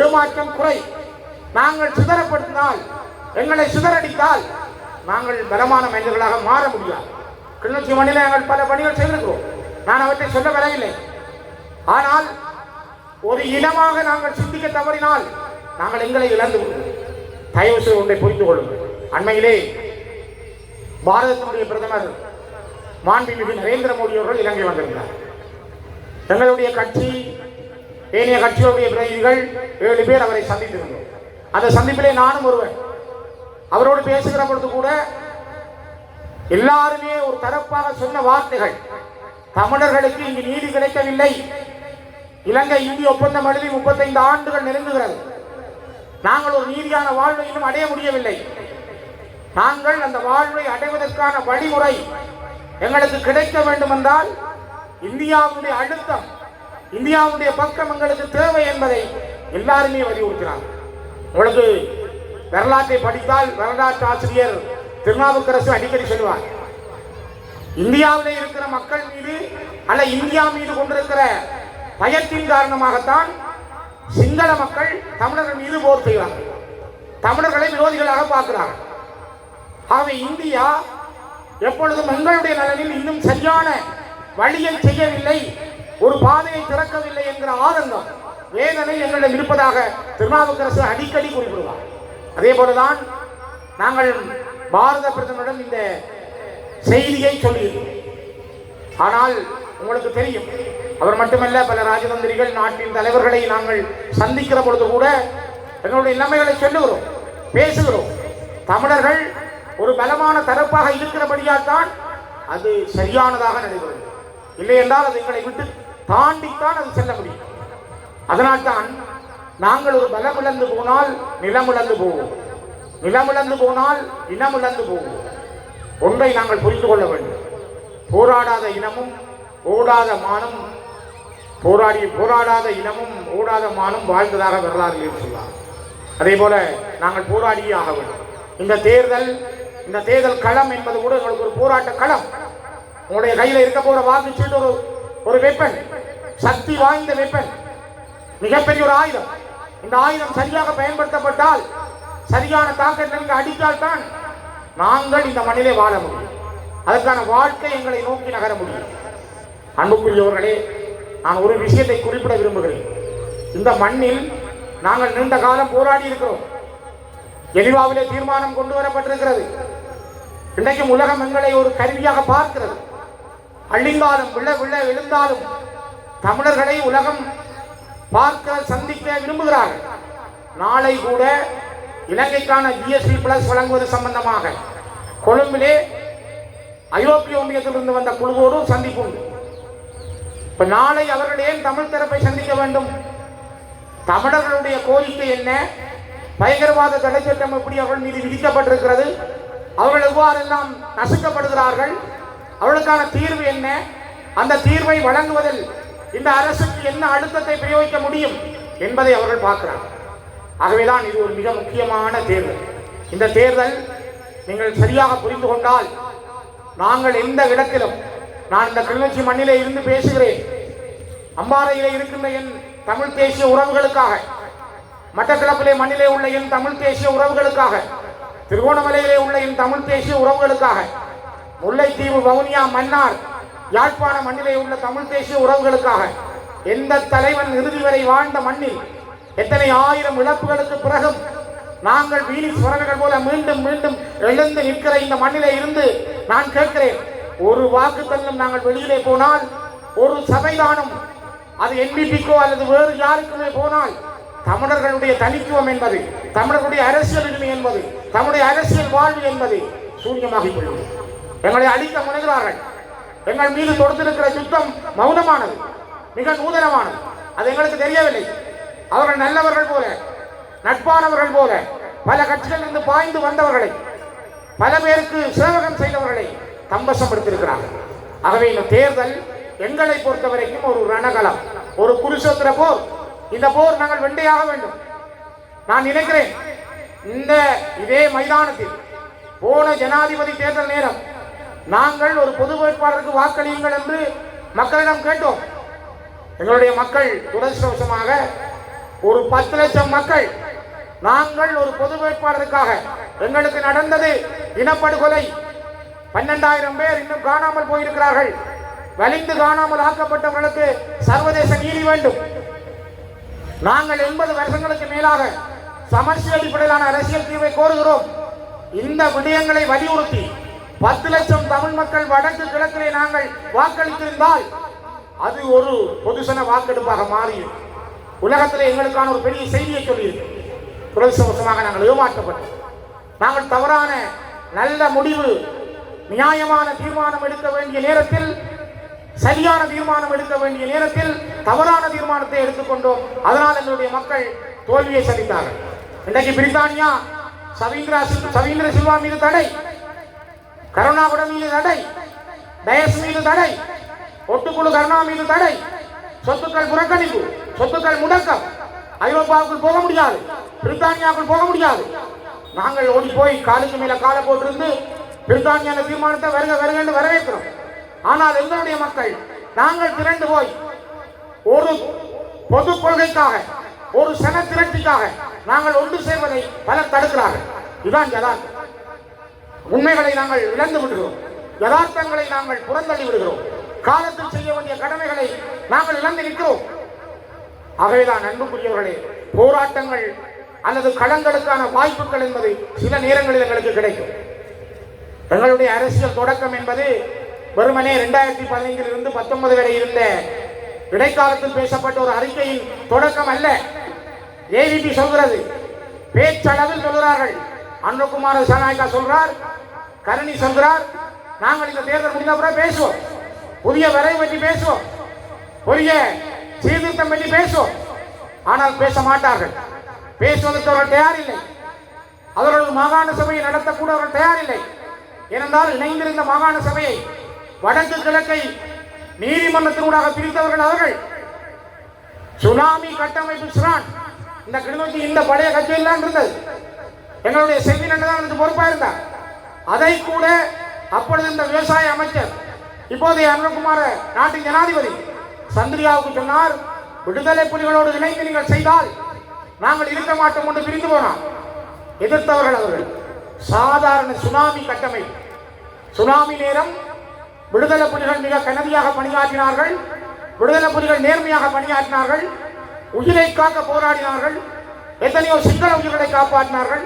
ஏமாற்றம் குறை. நாங்கள் சிதறப்படுத்தினால், எங்களை சிதறடித்தால் நாங்கள் பலமான மனிதர்களாக மாற முடியாது. கிளிநொச்சி மண்ணில் நாங்கள் பல பணிகள் செய்திருக்கிறோம். நான் அவற்றை சொல்ல வரவில்லை. ஆனால் ஒரு இனமாக நாங்கள் சிந்திக்க தவறினால் நாங்கள் எங்களை இழந்து விடுவோம். தயவு செய்து ஒன்றை புரிந்து கொள்ளுங்கள். அண்மையிலே பாரதத்தினுடைய பிரதமர் மாண்புமிகு நரேந்திர மோடி அவர்கள் இலங்கை வந்திருந்தார். எங்களுடைய கட்சி, ஏனைய கட்சிகளுடைய பிரதிநிதிகள் 7 பேர் அவரை சந்தித்திருந்தோம். அந்த சந்திப்பிலே நானும் ஒருவன். அவரோடு பேசுகிற பொழுது கூட எல்லாருமே ஒரு தரப்பாக சொன்ன வார்த்தைகள், தமிழர்களுக்கு இங்கு நீதி கிடைக்கவில்லை. இலங்கை இந்திய ஒப்பந்தம் எழுதி 35 ஆண்டுகள் நெருங்குகிறது. நாங்கள் ஒரு நீதியான வாழ்வை இன்னும் அடைய முடியவில்லை. நாங்கள் அந்த வாழ்வை அடைவதற்கான வழிமுறை எங்களுக்கு கிடைக்க வேண்டும் என்றால் இந்தியாவுடைய அழுத்தம், இந்தியாவுடைய பக்கம் எங்களுக்கு தேவை என்பதை எல்லாருமே வலியுறுத்தினார். உங்களுக்கு வரலாற்றை படித்தால் வரலாற்று ஆசிரியர் திருநாவுக்கரசு அடிக்கடி சொல்லுவார், இந்தியாவிலே இருக்கிற மக்கள் மீது அல்ல இந்தியா மீது கொண்டிருக்கிற பயத்தின் காரணமாகத்தான் சிங்கள மக்கள் தமிழர்கள் மீது போர் செய்வார்கள், தமிழர்களை விரோதிகளாக பார்க்கிறார்கள். ஆகவே இந்தியா எப்பொழுதும் எங்களுடைய நலனில் இன்னும் சரியான வழியை செய்யவில்லை, ஒரு பாதையை திறக்கவில்லை என்கிற ஆதங்கம், வேதனை எங்களிடம் இருப்பதாக திருநாவுக்கரசு அடிக்கடி குறிப்பிடுவார். அதே போலதான் நாங்கள் பாரத பிரதமரிடம் இந்த செய்தியை சொல்லியிருக்கிறோம். ஆனால் உங்களுக்கு தெரியும், அவர் மட்டுமல்ல பல ராஜதந்திரிகள், நாட்டின் தலைவர்களை நாங்கள் சந்திக்கிற பொழுது கூட எங்களுடைய நிலைமைகளை சொல்லுகிறோம், பேசுகிறோம். தமிழர்கள் ஒரு பலமான தரப்பாக இருக்கிறபடியால் தான் அது சரியானதாக நடைபெறும். இல்லை என்றால் அது எங்களை விட்டு தாண்டித்தான் அது செல்ல முடியும். அதனால்தான் நாங்கள் ஒரு பலம் இழந்து போனால் நிலம் இழந்து போவோம், நிலம் இழந்து போனால் இனம் இழந்து போவோம். ஒன்றை நாங்கள் புரிந்து கொள்ள வேண்டும், போராடாத இனமும் ஓடாத மானும் போராடாத இனமும் ஓடாத மானும் வாழ்ந்ததாக வரலாறு சொல்வார். அதே போல நாங்கள் போராடியே ஆக வேண்டும். இந்த தேர்தல் களம் என்பது கூட எங்களுக்கு ஒரு போராட்ட களம். உங்களுடைய கையில் இருக்க போற வாக்குச்சீட்டு ஒரு வெப்பன், சக்தி வாய்ந்த வெப்பன், மிகப்பெரிய ஒரு ஆயுதம். இந்த ஆயுதம் சரியாக பயன்படுத்தப்பட்டால், சரியான தாக்கத்தை நீங்கள் அடித்தால் தான் நாங்கள் இந்த மண்ணிலே வாழ முடியும். அதற்கான வாழ்க்கை எங்களை நோக்கி நகர முடியும். அன்புக்குரியவர்களே, நான் ஒரு விஷயத்தை குறிப்பிட விரும்புகிறேன். இந்த மண்ணில் நாங்கள் நீண்ட காலம் போராடி இருக்கிறோம். ஜெனீவாவிலே தீர்மானம் கொண்டு வரப்பட்டிருக்கிறது. இன்றைக்கும் உலகம் எங்களை ஒரு கருவியாக பார்க்கிறது. அள்ளிந்தாலும் விழ எழுந்தாலும் தமிழர்களை உலகம் பார்க்க சந்திக்க விரும்புகிறார்கள். நாளை கூட இலங்கைக்கான GSP பிளஸ் வழங்குவது சம்பந்தமாக கொழும்பிலே ஐரோப்பிய ஒன்றியத்திலிருந்து வந்த குழுவோடு சந்திப்பு. இப்ப நாளை அவர்கள் ஏன் தமிழ் தரப்பை சந்திக்க வேண்டும்? தமிழர்களுடைய கோரிக்கை என்ன? பயங்கரவாத தடை சட்டம் எப்படி அவர்கள் மீது விதிக்கப்பட்டிருக்கிறது? அவர்கள் எவ்வாறெல்லாம் நசுக்கப்படுகிறார்கள்? அவர்களுக்கான தீர்வு என்ன? அந்த தீர்வை வழங்குவதில் இந்த அரசுக்கு என்ன அழுத்தத்தை பிரயோகிக்க முடியும் என்பதை அவர்கள் பார்க்கிறார்கள். ஆகவேதான் இது ஒரு மிக முக்கியமான தேர்தல். இந்த தேர்தல் நீங்கள் சரியாக புரிந்து கொண்டால், நாங்கள் எந்த இடத்திலும், நான் இந்த கிளிநொச்சி மண்ணிலே இருந்து பேசுகிறேன், அம்பாறையிலே இருக்கின்ற என் தமிழ் தேசிய உறவுகளுக்காக, மட்டக்களப்பிலே மண்ணிலே உள்ள என் தமிழ் தேசிய உறவுகளுக்காக, திருகோணமலையிலே உள்ள என் தமிழ் தேசிய உறவுகளுக்காக, முல்லைத்தீவு, வவுனியா, மன்னார், யாழ்ப்பாண மண்ணிலே உள்ள தமிழ் தேசிய உறவுகளுக்காக, எந்த தலைவன் இறுதி வரை வாழ்ந்த மண்ணில் எத்தனை ஆயிரம் இழப்புகளுக்கு பிறகும் நாங்கள் வீரர்கள் போல மீண்டும் மீண்டும் எழுந்து நிற்கிற இந்த மண்ணிலே இருந்து நான் கேட்கிறேன், ஒரு வாக்கு தன்னும் நாங்கள் வெளியிலே போனால், ஒரு சபைதானும் அது NPPக்கோ அல்லது வேறு யாருக்குமே போனால், தமிழர்களுடைய தனித்துவம் என்பது, தமிழர்களுடைய அரசியல் உரிமை என்பது, தமிழுடைய அரசியல் வாழ்வு என்பது சூன்யமாகிக் கொள்ளும். எங்களை அழிக்க முனைகிறார்கள். எங்கள் மீது தொடுத்திருக்கிற யுத்தம் மௌனமானது, மிக நூதனமானது. அது எங்களுக்கு தெரியவில்லை. அவர்கள் நல்லவர்கள் போல, நட்பானவர்கள் போல, பல கட்சிகளிலிருந்து பாய்ந்து வந்தவர்களை, பல பேருக்கு சேவகம் செய்தவர்களை தம்பசப்படுத்தியிருக்கிறார்கள். ஆகவே இந்த தேர்தல் எங்களை பொறுத்த வரைக்கும் ஒரு ரணகலம், ஒரு குருஷேத்திர போர். இந்த போர் நாங்கள் வெண்டையாக வேண்டும். நான் நினைக்கிறேன், இதே மைதானத்தில் போன ஜனாதிபதி தேர்தல் நேரம் நாங்கள் ஒரு பொது வேட்பாளருக்கு வாக்களியுங்கள் என்று மக்களிடம் கேட்டோம். எங்களுடைய மக்கள் துரதிர்ஷ்டவசமாக ஒரு 10 லட்சம் மக்கள் நாங்கள் ஒரு பொது வேட்பாளருக்காக, எங்களுக்கு நடந்தது இனப்படுகொலை, 12,000 பேர் இன்னும் காணாமல் போயிருக்கிறார்கள், வலிந்து காணாமல் ஆக்கப்பட்டவர்களுக்கு சர்வதேச நீதி வேண்டும், நாங்கள் 80 வருஷங்களுக்கு மேலாக சமரச அடிப்படையிலான அரசியல் தீர்வை கோருகிறோம். இந்த விடயங்களை வலியுறுத்தி 10 லட்சம் தமிழ் மக்கள் வடக்கு கிழக்கிலே நாங்கள் வாக்களித்திருந்தால் அது ஒரு பொதுசன வாக்கெடுப்பாக மாறியும் உலகத்திலே எங்களுக்கான ஒரு பெரிய செய்தியை சொல்லியிருக்கு. துரதிர்ஷ்டவசமாக நாங்கள் ஏமாற்றப்பட்டோம். நாங்கள் தவறான நல்ல முடிவு, நியாயமான தீர்மானம் எடுக்க வேண்டிய நேரத்தில், சரியான தீர்மானம் எடுக்க வேண்டிய நேரத்தில் தவறான தீர்மானத்தை எடுத்துக்கொண்டோம். அதனால் எங்களுடைய மக்கள் தோல்வியை சந்தித்தார்கள். இன்றைக்கு பிரித்தானியா சவீந்திர சில்வா மீது தடை, கருணாகுடம் மீது தடை, டயஸ் மீது தடை, ஒட்டுக்குழு கருணா மீது தடை, சொத்துக்கள் புறக்கணிப்பு, சொத்துக்கள் முடக்கம், ஐரோப்பாவுக்குள் போக முடியாது, பிரித்தானியாவுக்குள் போக முடியாது. நாங்கள் ஓடி போய் காலுக்கு மேல காலை போட்டிருந்து பிரித்தானியா தீர்மானத்தை வருக என்று வரவேற்கிறோம். ஆனால் எங்களுடைய மக்கள் நாங்கள் திரண்டு போய் ஒரு பொது கொள்கைக்காக, ஒரு சன திரட்டிக்காக நாங்கள் ஒன்று சேர்வதை பலர் தடுக்கிறார்கள். இதுதான் யதார்த்தம். உண்மைகளை நாங்கள் இழந்து விடுகிறோம், யதார்த்தங்களை நாங்கள் புறந்தள்ளி விடுகிறோம், காலத்தில் செய்ய வேண்டிய கடமைகளை நாங்கள் இழந்து நிற்கிறோம். ஆகவேதான் அன்புக்குரியவர்களே, போராட்டங்கள் அல்லது களங்களுக்கான வாய்ப்புகள் என்பது சில நேரங்களில் எங்களுக்கு கிடைக்கும். எங்களுடைய அரசியல் தொடக்கம் என்பது வெறுமனே 2015 இருந்து 19 வரை இருந்த இடைக்காலத்தில் பேசப்பட்ட ஒரு அறிக்கையின் தொடக்கம் அல்ல. ஏவிபி சொல்கிறது, பேச்சளவில் சொல்கிறார்கள். அன்புகுமார சனாய்கா சொல்றார், கருணி சொல்கிறார், நாங்கள் இந்த தேர்தல் முடிந்த பிறகு பேசுவோம், புதிய வரைவு பற்றி பேசுவோம், புதிய சீர்திருத்தம் பற்றி பேசுவோம். ஆனால் பேச மாட்டார்கள். பேசுவதற்கு அவர்கள் தயாரில்லை. அவர்கள் மாகாண சபையை நடத்தக்கூட அவர்கள் தயாரில்லை. ஏனென்றால் இணைந்திருந்த மாகாண சபையை, வடக்கு கிழக்கை நீதிமன்றத்தினூடாக பிரித்தவர்கள் அவர்கள். சுனாமி கட்டமைப்பு சிரான் இந்த கிளிநொச்சி இந்த பழைய கட்சியில் தான் இருந்தது. எங்களுடைய செல்வி தான் பொறுப்பாக இருந்தார். அதை கூட அப்பொழுது இந்த விவசாய அமைச்சர், இப்போதைய அருண்குமார நாட்டின் ஜனாதிபதி சந்திரியாவுக்கு சொன்னார், விடுதலை புலிகளோடு இணைந்து நீங்கள் செய்தால் நாங்கள் இருக்க மாட்டோம் என்று பிரிந்து போனார். எதிர்த்தவர்கள் அவர்கள். சாதாரண சுனாமி கட்டமைப்பு, சுனாமி நேரம் விடுதலை புலிகள் மிக கனதியாக பணியாற்றினார்கள். விடுதலை புலிகள் நேர்மையாக பணியாற்றினார்கள். உயிரை காக்க போராடினார்கள். எத்தனையோ சிங்கள உயிர்களை காப்பாற்றினார்கள்.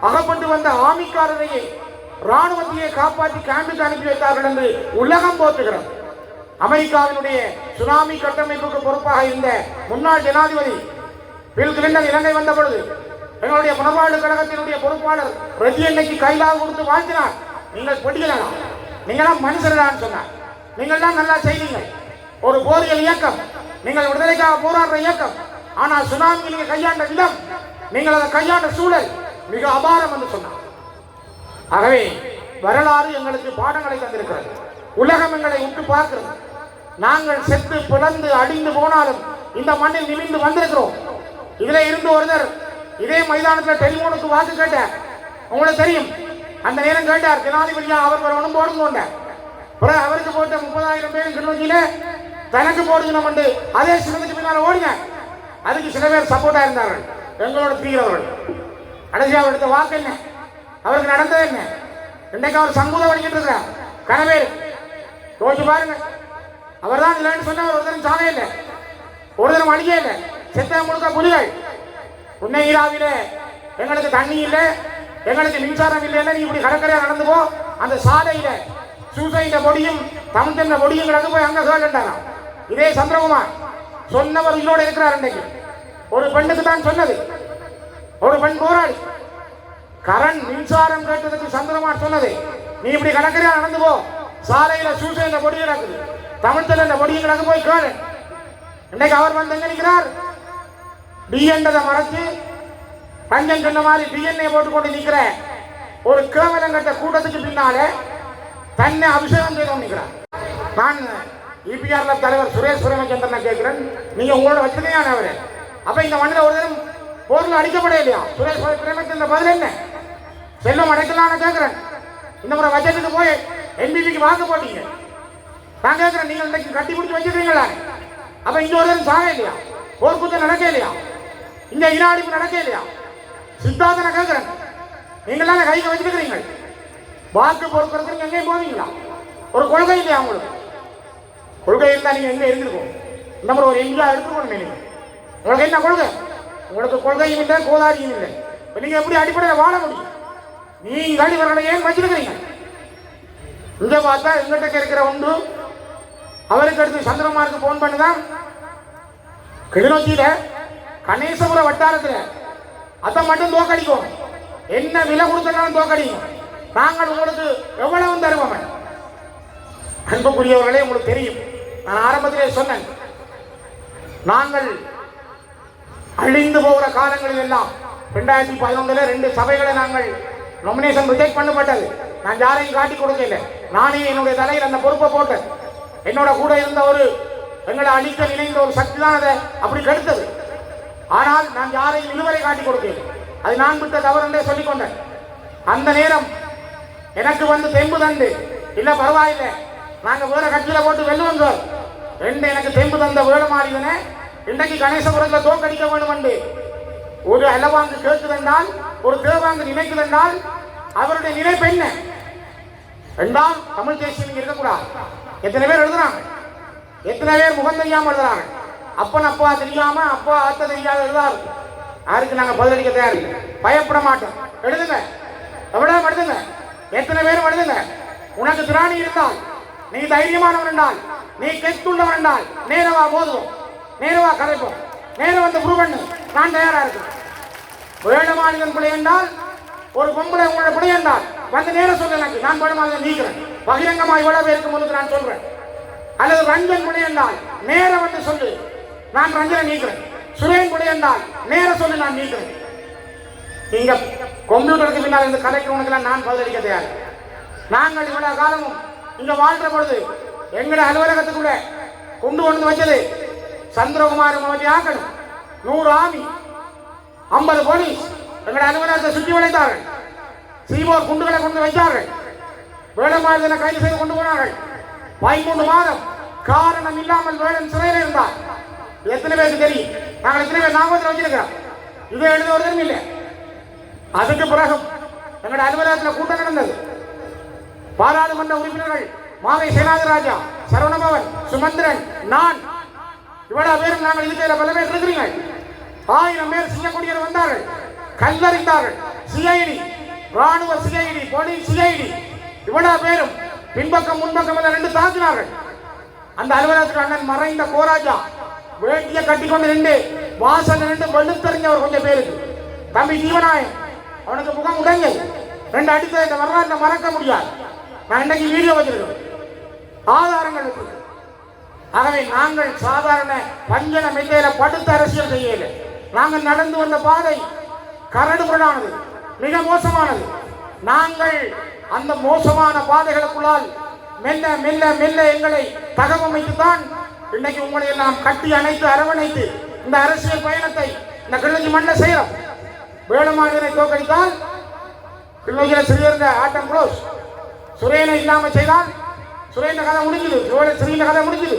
அகப்பட்டு வந்த ஆமிக்காரரையே, ராணுவத்தையே காப்பாற்றி கேம்புக்கு அனுப்பி வைத்தார்கள் என்று உலகம் போற்றுகிறது. அமெரிக்காவினுடைய சுனாமி கட்டமைப்புக்கு பொறுப்பாக இருந்த முன்னாள் ஜனாதிபதி பில் கிளின்டன் இலங்கை வந்த பொழுது எங்களுடைய புனர்வாழ்வு கழகத்தினுடைய பொறுப்பாளர் ரெஜியன்னைக்கு கைலாக கொடுத்து வாழ்த்தினார். நீங்கள் பொடிக்கலாம், நீங்களாம் மனுஷர்களான்னு சொன்னார். நீங்கள் தான் நல்லா செய்வீங்க, ஒரு போரியல் இயக்கம், நீங்கள் விடுதலைக்காக போராடுற இயக்கம். ஆனால் சுனாமி நீங்க கையாண்ட விதம், நீங்கள் அதை கையாண்ட சூழல் மிக அபாரம் என்று சொன்னார். ஆகவே வரலாறு எங்களுக்கு பாடங்களை தந்திருக்கிறது. உலகம் எங்களை உற்று பார்க்கிறது. நாங்கள் செத்து பிளந்து அடிந்து போனாலும் இந்த மண்ணில் நிமிந்து வந்திருக்கிறோம். இதுல இருந்து ஒருத்தர் இதே மைதானத்தில் டெலிபோனுக்கு வாக்கு கேட்ட உங்களுக்கு தெரியும். அந்த நேரம் கேட்டார் ஜனாதிபதியா அவர் வரணும் போடுங்க. அவருக்கு போட்ட 30,000 பேர் கிளர்ச்சியில தனக்கு போடுங்க அதே சின்னத்துக்கு பின்னால ஓடுங்க. அதுக்கு சில பேர் சப்போர்ட்டா இருந்தார்கள், எங்களோட தீவிரவர்கள். கடைசி அவர் எடுத்த வாக்கு என்ன, அவருக்கு நடந்தது என்ன? இன்னைக்கு அவர் சங்கூத வணிகிட்டு இருக்கிறார். கனவேறு யோசிச்சு பாருங்க. அவர் தான் இல்லைன்னு சொன்ன ஒரு தரம் சாலை இல்லை, ஒரு தரம் அழிய இல்லை. செத்த முழுக்க புலிகள். உன்னையிராவில எங்களுக்கு தண்ணி இல்லை, எங்களுக்கு மின்சாரம் இல்லைன்னா நீ இப்படி கடற்கரையா நடந்து போ. அந்த சாலையில சூசைட பொடியும் தமிழ்ந்த பொடியும் கிடந்து போய் அங்க சொல்லிட்டாராம். இதே சந்திரகுமார் சொன்னவர் உயிரோடு இருக்கிறார். இன்னைக்கு ஒரு பெண்ணுக்கு தான் சொன்னது, ஒரு பெண் போராளி கரண் மின்சாரம் கேட்டதுக்கு சந்திரகுமார் சொன்னது, நீ இப்படி கடற்கரையா நடந்து போ, சாலையில சூசைட பொடி கிடக்குது, தமிழ்ந்த பொடியும் கிடந்து போய் கேளு. இன்னைக்கு அவர் வந்து எங்க நிற்கிறார்? டிஎன்டதை மறைச்சு பஞ்சம் சொன்ன மாதிரி டிஎன்ஏ போட்டுக்கொண்டு நிற்கிற ஒரு கேவலங்கட்ட கூட்டத்துக்கு பின்னாலே தன்னை அபிஷேகம் செய்து நிற்கிறார். நான் இபிஆர்ல தலைவர் சுரேஷ் பிரேமச்சந்திரனை கேட்கிறேன், நீங்க உங்களோட வச்சிருக்கீங்க அவரு. அப்ப இந்த மண்ணில் ஒரு தினம் போர்ல அடிக்கப்பட இல்லையா? சுரேஷ் பிரேமச்சந்திர பதில் என்ன? செல்வம் அடைக்கலான்னு கேட்கிறேன். இந்த முறை பட்ஜெட்டுக்கு போய் என்பிபிக்கு வாக்கு போட்டீங்க. நான் கேட்கிறேன், நீங்க இன்னைக்கு கட்டி பிடிச்சி வச்சிருக்கீங்களா? அப்ப இங்க ஒரு தினம் சாக இல்லையா? போர்க்குத்தம் நடக்க இல்லையா? இங்க இன அடிப்பு நடக்க இல்லையா? சித்தாந்தனை கேட்கிறேன், நீங்களாம் கைக்கு வச்சிருக்கிறீங்க. வாக்கு பொறுக்கிறதுக்கு எங்கேயும் போவீங்களா? ஒரு கொள்கை இல்லையா உங்களுக்கு? கொள்கை இருந்தா நீங்க எங்க இருந்திருக்கோம்? இந்த மாதிரி ஒரு எங்கேயா எடுத்துக்கணும். நீங்க உங்களுக்கு என்ன கொள்கை? உங்களுக்கு கொள்கையும் இல்லை, கோதாரியும் இல்லை. நீங்க எப்படி அடிப்படையில் வாழ முடியும்? நீங்கள் இவர்களை ஏன் வச்சிருக்கிறீங்க? இங்க பார்த்தா எங்கிட்ட இருக்கிற ஒன்று அவருக்கு அடுத்து சந்திரகுமாருக்கு போன் பண்ணுதான். கிளிநொச்சியில கணேசபுர வட்டாரத்தில் அதை மட்டும் தோக்கடிக்கும். என்ன விலை கொடுத்தாலும் தோக்கடிக்கும். நாங்கள் உங்களுக்கு எவ்வளவு தருவோம்? அன்புக்குரியவர்களே, உங்களுக்கு தெரியும், நான் ஆரம்பத்திலே சொன்னேன், நாங்கள் அழிந்து போகிற காலங்களில் எல்லாம் 2011 2 சபைகளை நாங்கள் நாமினேஷன் ரிஜெக்ட் பண்ணப்பட்டது. நான் யாரையும் காட்டி கொடுக்கல. நானே என்னுடைய தலையில் அந்த பொறுப்பை போட்டேன். என்னோட கூட இருந்த ஒரு எங்களை அழிக்க நினைந்த ஒரு சக்தி தான் அதை அப்படி கெடுத்தது. ஆனால் நான் யாரையும் இதுவரை காட்டி கொடுக்கல. அது நான் விட்ட தவறு என்றே சொல்லிக் கொண்டேன். அந்த நேரம் எனக்கு வந்து தெம்பு தந்து, இல்ல பரவாயில்லை நாங்க வேற கட்சியில போட்டு வெல்லுவோம் சார் ரெண்டு எனக்கு தெம்பு தந்த வேடமாறிவனே இன்றைக்கு கணேசபுரத்தில் தோக்கடிக்க வேண்டும் என்று ஒரு அளவாங்கு கேட்குதென்றால், ஒரு தேவாங்கு நினைக்குதென்றால் அவருடைய நினைப்பு என்ன என்றால், தமிழ் தேசியம் இருக்கக்கூடாது. எத்தனை பேர் எழுதுறாங்க, எத்தனை பேர் முகம் தெரியாம எழுதுறாங்க. அப்பன் அப்பா தெரியாம, அப்பா அத்தை தெரியாத எழுதாரு. யாருக்கு நாங்க பதிலளிக்க தயார், பயப்பட மாட்டோம். எழுதுங்க, எவ்வளவு எழுதுங்க, எத்தனை பேரும் எழுதுங்க. உனக்கு திராணி இருந்தால், நீ தைரியமானவன் என்றால், நீ கெத்துள்ளவன் என்றால், நேரவா போதுவோம், நேரவா கரைப்போம், நேரம் வந்து ப்ரூவ் பண்ணு, நான் தயாரா இருக்கேன். வேடமாளிகன் பிள்ளை என்றால், ஒரு பொம்பளை உங்களோட பிள்ளை என்றால் வந்து நேரம் சொல்ல, எனக்கு நான் வேடமாளிகன் நீக்கிறேன், பகிரங்கமா இவ்வளவு பேருக்கு முன்னுக்கு நான் சொல்றேன். அல்லது ரஞ்சன் பிள்ளை என்றால் நேரம் வந்து சொல்லு, நான் ரஞ்சனை நீக்கிறேன். சுரேன் பிள்ளை என்றால் நேரம் சொல்லி நான் நீக்கிறேன். நீங்க கம்ப்யூட்டருக்கு பின்னால் இந்த கலைக்கிறவனுக்கெல்லாம் நான் பதிலளிக்க தயார். நாங்கள் இவ்வளவு காலமும் இங்க வாழ்ற பொழுது எங்களுடைய அலுவலகத்துக்குள்ள கொண்டு வந்து வச்சது சந்திரகுமார் மோதி ஆக்கணும், 100 ஆமி, 50 போலீஸ் எங்களுடைய அலுவலகத்தை சுற்றி வளைத்தார்கள். சீமோர் குண்டுகளை கொண்டு வைத்தார்கள். வேடமாறுதலை கைது செய்து கொண்டு போனார்கள். 13 மாதம் காரணம் இல்லாமல் வேடன் சிறையில் இருந்தார். எத்தனை பேருக்கு தெரியும்? நாங்கள் எத்தனை பேர் ஞாபகத்தில் வச்சிருக்கிறோம்? இதை எழுதுவதும் இல்லை. அதுக்கு பிறகு எங்களுடைய அலுவலகத்தில் கூட்டம் நடந்தது. பாராளுமன்ற உறுப்பினர்கள் மாவை சேனாதிராஜா, சரவணபவன், சுமந்திரன், நான் இவ்வளவு பேரும் நாங்கள் இதுக்கு பல பேர் இருக்கிறீங்க. 1000 பேர் செய்யக்கூடியவர் வந்தார்கள், கல்லறிந்தார்கள். சிஐடி, ராணுவ சிஐடி, போலீஸ் சிஐடி, இவ்வளவு பேரும் பின்பக்கம் முன்பக்கம் எல்லாம் 2 தாக்கினார்கள். அந்த அலுவலகத்துக்கு அண்ணன் மறைந்த கோராஜா வேட்டிய கட்டிக்கொண்டு நின்று வாசல் நின்று வெளுத்தறிஞ்சவர் கொஞ்சம் பேருக்கு. தம்பி ஜீவநாயன், அவனுக்கு முகம் உடைஞ்சது, 2 அடித்த இந்த வரலாற்றை மறக்க முடியாது. நான் இன்னைக்கு வீடியோ வச்சிருக்கேன், ஆதாரங்கள் இருக்கு. ஆகவே நாங்கள் சாதாரண பஞ்சன மெத்தையில படுத்த அரசியல் செய்யல. நாங்கள் நடந்து வந்த பாதை கரடுமுரடானது, மிக மோசமானது. நாங்கள் அந்த மோசமான பாதைகளுக்குள்ளால் மெல்ல மெல்ல மெல்ல எங்களை தகவமைத்துத்தான் இன்னைக்கு உங்களை எல்லாம் கட்டி அணைத்து அரவணைத்து இந்த அரசியல் பயணத்தை இந்த கிளிநொச்சி மண்ணில் செய்யறோம். வேலுமானியனை தோற்கடித்தால் கிளிநொச்சியில் சிறியிருந்த ஆட்டம் க்ளோஸ். சுரேனை இல்லாமல் செய்தால் சுரேந்த கதை முடிஞ்சுது, சிறிய கதை முடிஞ்சுது.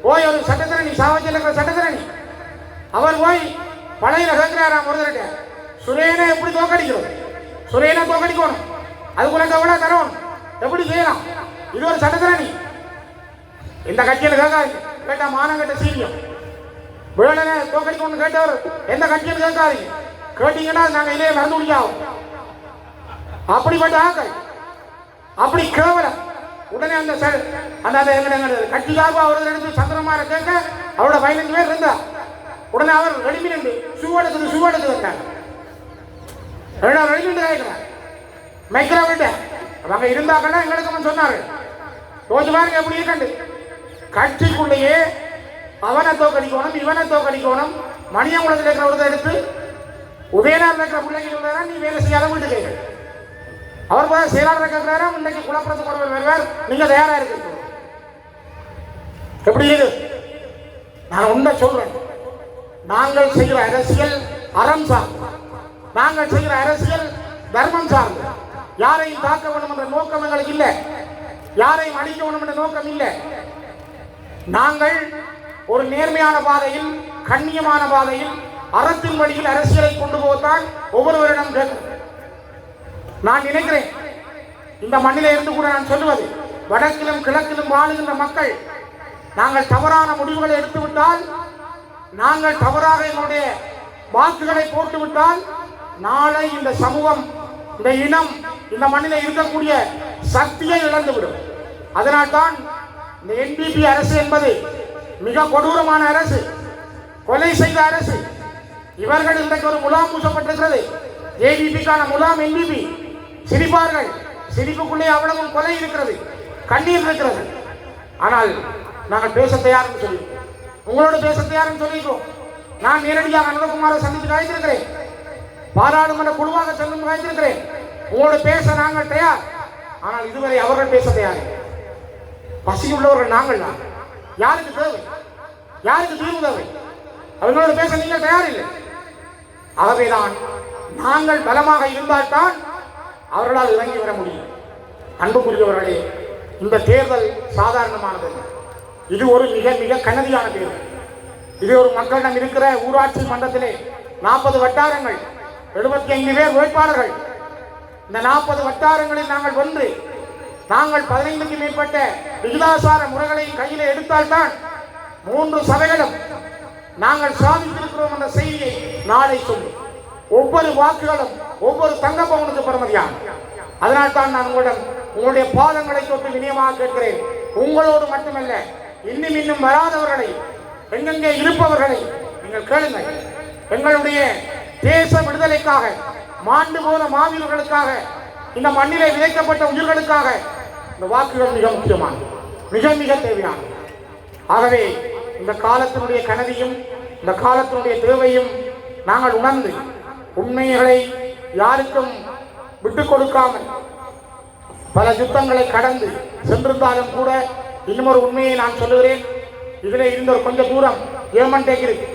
போய் ஒரு சட்டத்திரணி சாவச்சியில் இருக்கிற சட்டத்திரணி அவர் போய் பழைய கேட்கிறாராம் ஒருத்தர்கிட்ட, சுரேனை எப்படி தோற்கடிக்கிறோம், சுரேனை தோற்கடிக்கணும், அதுக்குள்ள எவ்வளோ தரணும், எப்படி செய்யலாம், இது ஒரு சட்டத்திரணி. இந்த கட்சியில் கேட்காது கேட்டா மானங்கட்ட சீனியம். வேலனை தோற்கடிக்கணும்னு கேட்டவர் எந்த கட்சியில் கேட்காதீங்க, கேட்டீங்கன்னா நாங்கள் இதையே மறந்து முடியாவும். அப்படிப்பட்ட ஆக்கள் அப்படி கேவலம். உடனே அந்த கட்சிக்காக அவர் எடுத்து சந்திரமார கேட்க அவரோட 15 பேர் இருந்தா உடனே அவர் ரெடிமேட் ஷூ எடுத்து வந்தாங்க. ரெடிமேட் கேட்கிறார் மைக்ரோ விட்ட அவங்க இருந்தாங்கன்னா எங்களுக்கு சொன்னாரு. யோசிச்சு பாருங்க எப்படி இருக்கண்டு. கட்சிக்குள்ளேயே அவனை தோக்கடிக்கணும், இவனை தோக்கடிக்கணும். மணியங்குளத்தில் இருக்கிற ஒருத்தர் எடுத்து உதயநாள் இருக்கிற பிள்ளைங்க நீ வேலை செய்யாத வீட்டு கேட்க அவர் போல செயலாளர் கேட்கிறாரா, இன்னைக்கு குழப்பத்துக்கு ஒருவர் வருவார், நீங்க தயாரா இருக்கு. எப்படி இது? நான் உண்மை சொல்றேன். நாங்கள் செய்கிற அரசியல் அறம் சார்ந்து, நாங்கள் செய்கிற அரசியல் தர்மம் சார்ந்து. யாரையும் தாக்க வேண்டும் என்ற நோக்கம் எங்களுக்கு இல்லை, யாரையும் அழிக்க வேண்டும் என்ற நோக்கம் இல்லை. நாங்கள் ஒரு நேர்மையான பாதையில், கண்ணியமான பாதையில், அறத்தின் வழியில் அரசியலை கொண்டு போவதுதான் ஒவ்வொருவரிடம் கேட்கும். நான் நினைக்கிறேன் இந்த மண்ணிலே இருந்து கூட நான் சொல்லுவது, வடக்கிலும் கிழக்கிலும் வாழுகின்ற மக்கள் நாங்கள் தவறான முடிவுகளை எடுத்துவிட்டால், நாங்கள் தவறாக எங்களுடைய வாக்குகளை போட்டுவிட்டால், நாளை இந்த சமூகம், இந்த இனம் இந்த மண்ணிலே இருக்கக்கூடிய சக்தியை இழந்துவிடும். அதனால்தான் இந்த என்பிபி அரசு என்பது மிக கொடூரமான அரசு, கொலை செய்த அரசு. இவர்கள் இன்றைக்கு ஒரு முலாம் பூசப்பட்டிருக்கிறது. ஏபிபிக்கான முலாம் என்பிபி. சிரிப்பார்கள், சிரிப்புக்குள்ளே அவ்வளவு கொலை இருக்கிறது, கண்ணீர் இருக்கிறது. ஆனால் நாங்கள் பேச தயார்னு சொல்லி உங்களோட பேச தயார்னு சொல்லியிருக்கோம். நான் நேரடியாக அனுரகுமாரை சந்தித்து காய்த்திருக்கிறேன், பாராளுமன்ற குழுவாக செல்லும் காய்த்திருக்கிறேன். உங்களோட பேச நாங்கள் தயார். ஆனால் இதுவரை அவர்கள் பேச தயார். பசி உள்ளவர்கள் நாங்கள் தான். யாருக்கு தேவை, யாருக்கு தீர்வு தேவை? அவர்களோட பேச நீங்கள் தயார் இல்லை. ஆகவேதான் நாங்கள் பலமாக இருந்தால்தான் அவர்களால் இறங்கி வர முடியும். அன்புக்குரியவர்களே, இந்த தேர்தல் சாதாரணமானது. இது ஒரு மிக மிக கனதியான தேர்தல். இது ஒரு மக்களிடம் இருக்கிற ஊராட்சி மன்றத்திலே 40 வட்டாரங்கள், 75 பேர் வேட்பாளர்கள். இந்த 40 வட்டாரங்களில் நாங்கள் வென்று, நாங்கள் 15க்கு மேற்பட்ட விகிதாசார முறைகளையும் கையிலே எடுத்தால்தான் 3 சபைகளும் நாங்கள் சாதித்திருக்கிறோம் என்ற செய்தியை நாளை சொல்லும். ஒவ்வொரு வாக்குகளும் ஒவ்வொரு தங்க பவுனுக்கு பெறுமதியான. அதனால் தான் நான் உங்களுடைய பாதங்களை தொட்டு வினயமாக கேட்கிறேன். உங்களோடு மட்டுமல்ல, இன்னும் வராதவர்களை, எங்கெங்கே இருப்பவர்களை நீங்கள் கேளுங்கள். எங்களுடைய தேச விடுதலைக்காக, மாண்டு போன மாவீரர்களுக்காக, இந்த மண்ணிலே விதைக்கப்பட்ட உயிர்களுக்காக இந்த வாக்குகள் மிக முக்கியமானது, மிக மிக தேவையானது. ஆகவே இந்த காலத்தினுடைய கனதியும் இந்த காலத்தினுடைய தேவையும் நாங்கள் உணர்ந்து உண்மைகளை யாருக்கும் விட்டுக் கொடுக்காமல் பல யுத்தங்களை கடந்து சென்றிருந்தாலும் கூட இன்னொரு உண்மையை நான் சொல்லுகிறேன். இதில் இருந்த ஒரு கொஞ்சம் தூரம் ஜேமன் டேக் இருக்கு.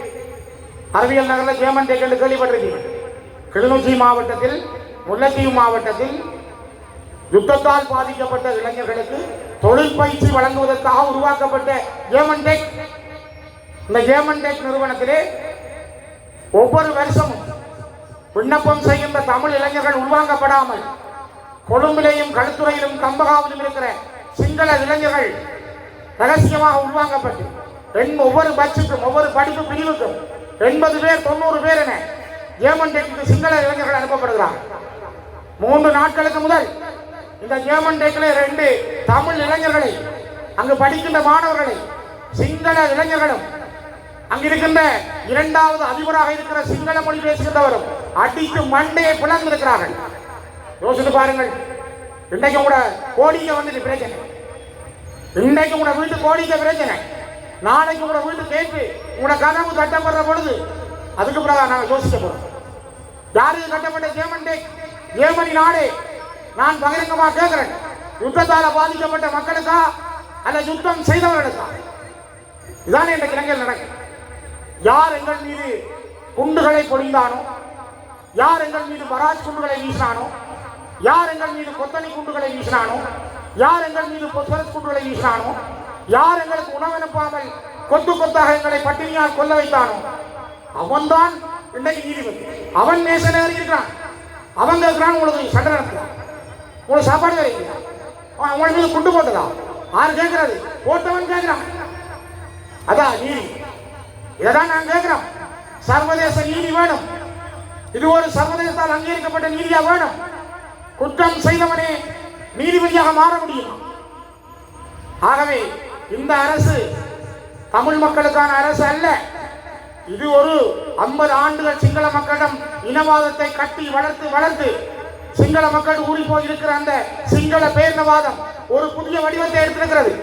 அறிவியல் நகரில் ஜேமன் டேக் என்று கேள்விப்பட்டிருக்கீங்க. கிளிநொச்சி மாவட்டத்தில், முல்லைத்தீவு மாவட்டத்தில் யுத்தத்தால் பாதிக்கப்பட்ட இளைஞர்களுக்கு தொழில் பயிற்சி வழங்குவதற்காக உருவாக்கப்பட்ட ஜேமன் டேக். இந்த ஜேமன் டேக் நிறுவனத்திலே ஒவ்வொரு வருஷமும் விண்ணப்பம் செய்கின்ற தமிழ் இளைஞர்கள் உள்வாங்கப்படாமல் கொழும்பிலேயும் கழுத்துறையிலும் கம்பகாவிலும் இருக்கிற சிங்கள இளைஞர்கள் ரகசியமாக உள்வாங்கப்பட்டு ஒவ்வொரு பட்ஜெட்டுக்கும் ஒவ்வொரு படிப்பு பிரிவுக்கும் 80 பேர் 90 பேர் என ஜேமன் டெக்கு சிங்கள இளைஞர்கள் அனுப்பப்படுகிறார். 3 நாட்களுக்கு முதல் இந்த ஜேமன் டெக்கில் 2 தமிழ் இளைஞர்களை, அங்கு படிக்கின்ற மாணவர்களை சிங்கள இளைஞர்களும் அங்கிருக்கின்ற 2வது அதிபராக இருக்கிற சிங்கள மொழி பேசுகின்றவரும் அடித்து மண்டையை பிளந்திருக்கிறார்கள். யோசித்து பாருங்கள். இன்றைக்கு கூட கோடிக்க வந்துட்டு பிரச்சனை, இன்றைக்கு கூட வீட்டு கோடிக்க பிரச்சனை, நாளைக்கு கூட வீட்டு கேட்டு உங்களோட கனவு கட்டப்படுற பொழுது அதுக்கு பிறகு நாங்கள் யோசிக்க போறோம். யாருக்கு கட்டப்பட்ட ஜேமன் டேக், ஜேமனி நாடே. நான் பகிரங்கமாக கேட்கிறேன், யுத்தத்தால் பாதிக்கப்பட்ட மக்களுக்கா அல்ல யுத்தம் செய்தவர்களுக்கா? இதானே இந்த இலங்கையில் நடக்கும். யார் எங்கள் மீது குண்டுகளை பொழிந்தானோ, யார் எங்கள் மீது பராஜ் குண்டுகளை வீசினானோ, யார் எங்கள் மீது கொத்தனி குண்டுகளை வீசினானோ, யார் எங்கள் மீது பொஸ்பரஸ் குண்டுகளை வீசினானோ, யார் எங்களுக்கு உணவனுப்பாமல் கொத்து கொத்தாக எங்களை பட்டினியால் கொல்ல வைத்தானோ, அவன்தான் இன்றைக்கு நீதிபதி. அவன் நேசனாக இருக்கிறான். அவன் கேட்கிறான், உங்களுக்கு சண்டை நடத்துறான், உங்களுக்கு சாப்பாடு கிடைக்கிறான், உங்களை மீது குண்டு போட்டதா? யாரு கேட்கறது? போட்டவன் கேட்கிறான். அதான் நீதி. இதான் நான் கேட்கிறோம். சர்வதேச நீதி வேணும். இது ஒரு சர்வதேசத்தால் அங்கீகரிக்கப்பட்ட நீதியா வேணும். குற்றம் செய்தவனே நீதிபதியாக மாற முடியும். ஆகவே இந்த அரசு தமிழ் மக்களுக்கான அரசு அல்ல. இது ஒரு 50 ஆண்டுகள் சிங்கள மக்களிடம் இனவாதத்தை கட்டி வளர்த்து சிங்கள மக்கள் ஊறி போயிருக்கிற அந்த சிங்கள பேரினவாதம் ஒரு புதிய வடிவத்தை எடுத்திருக்கிறது.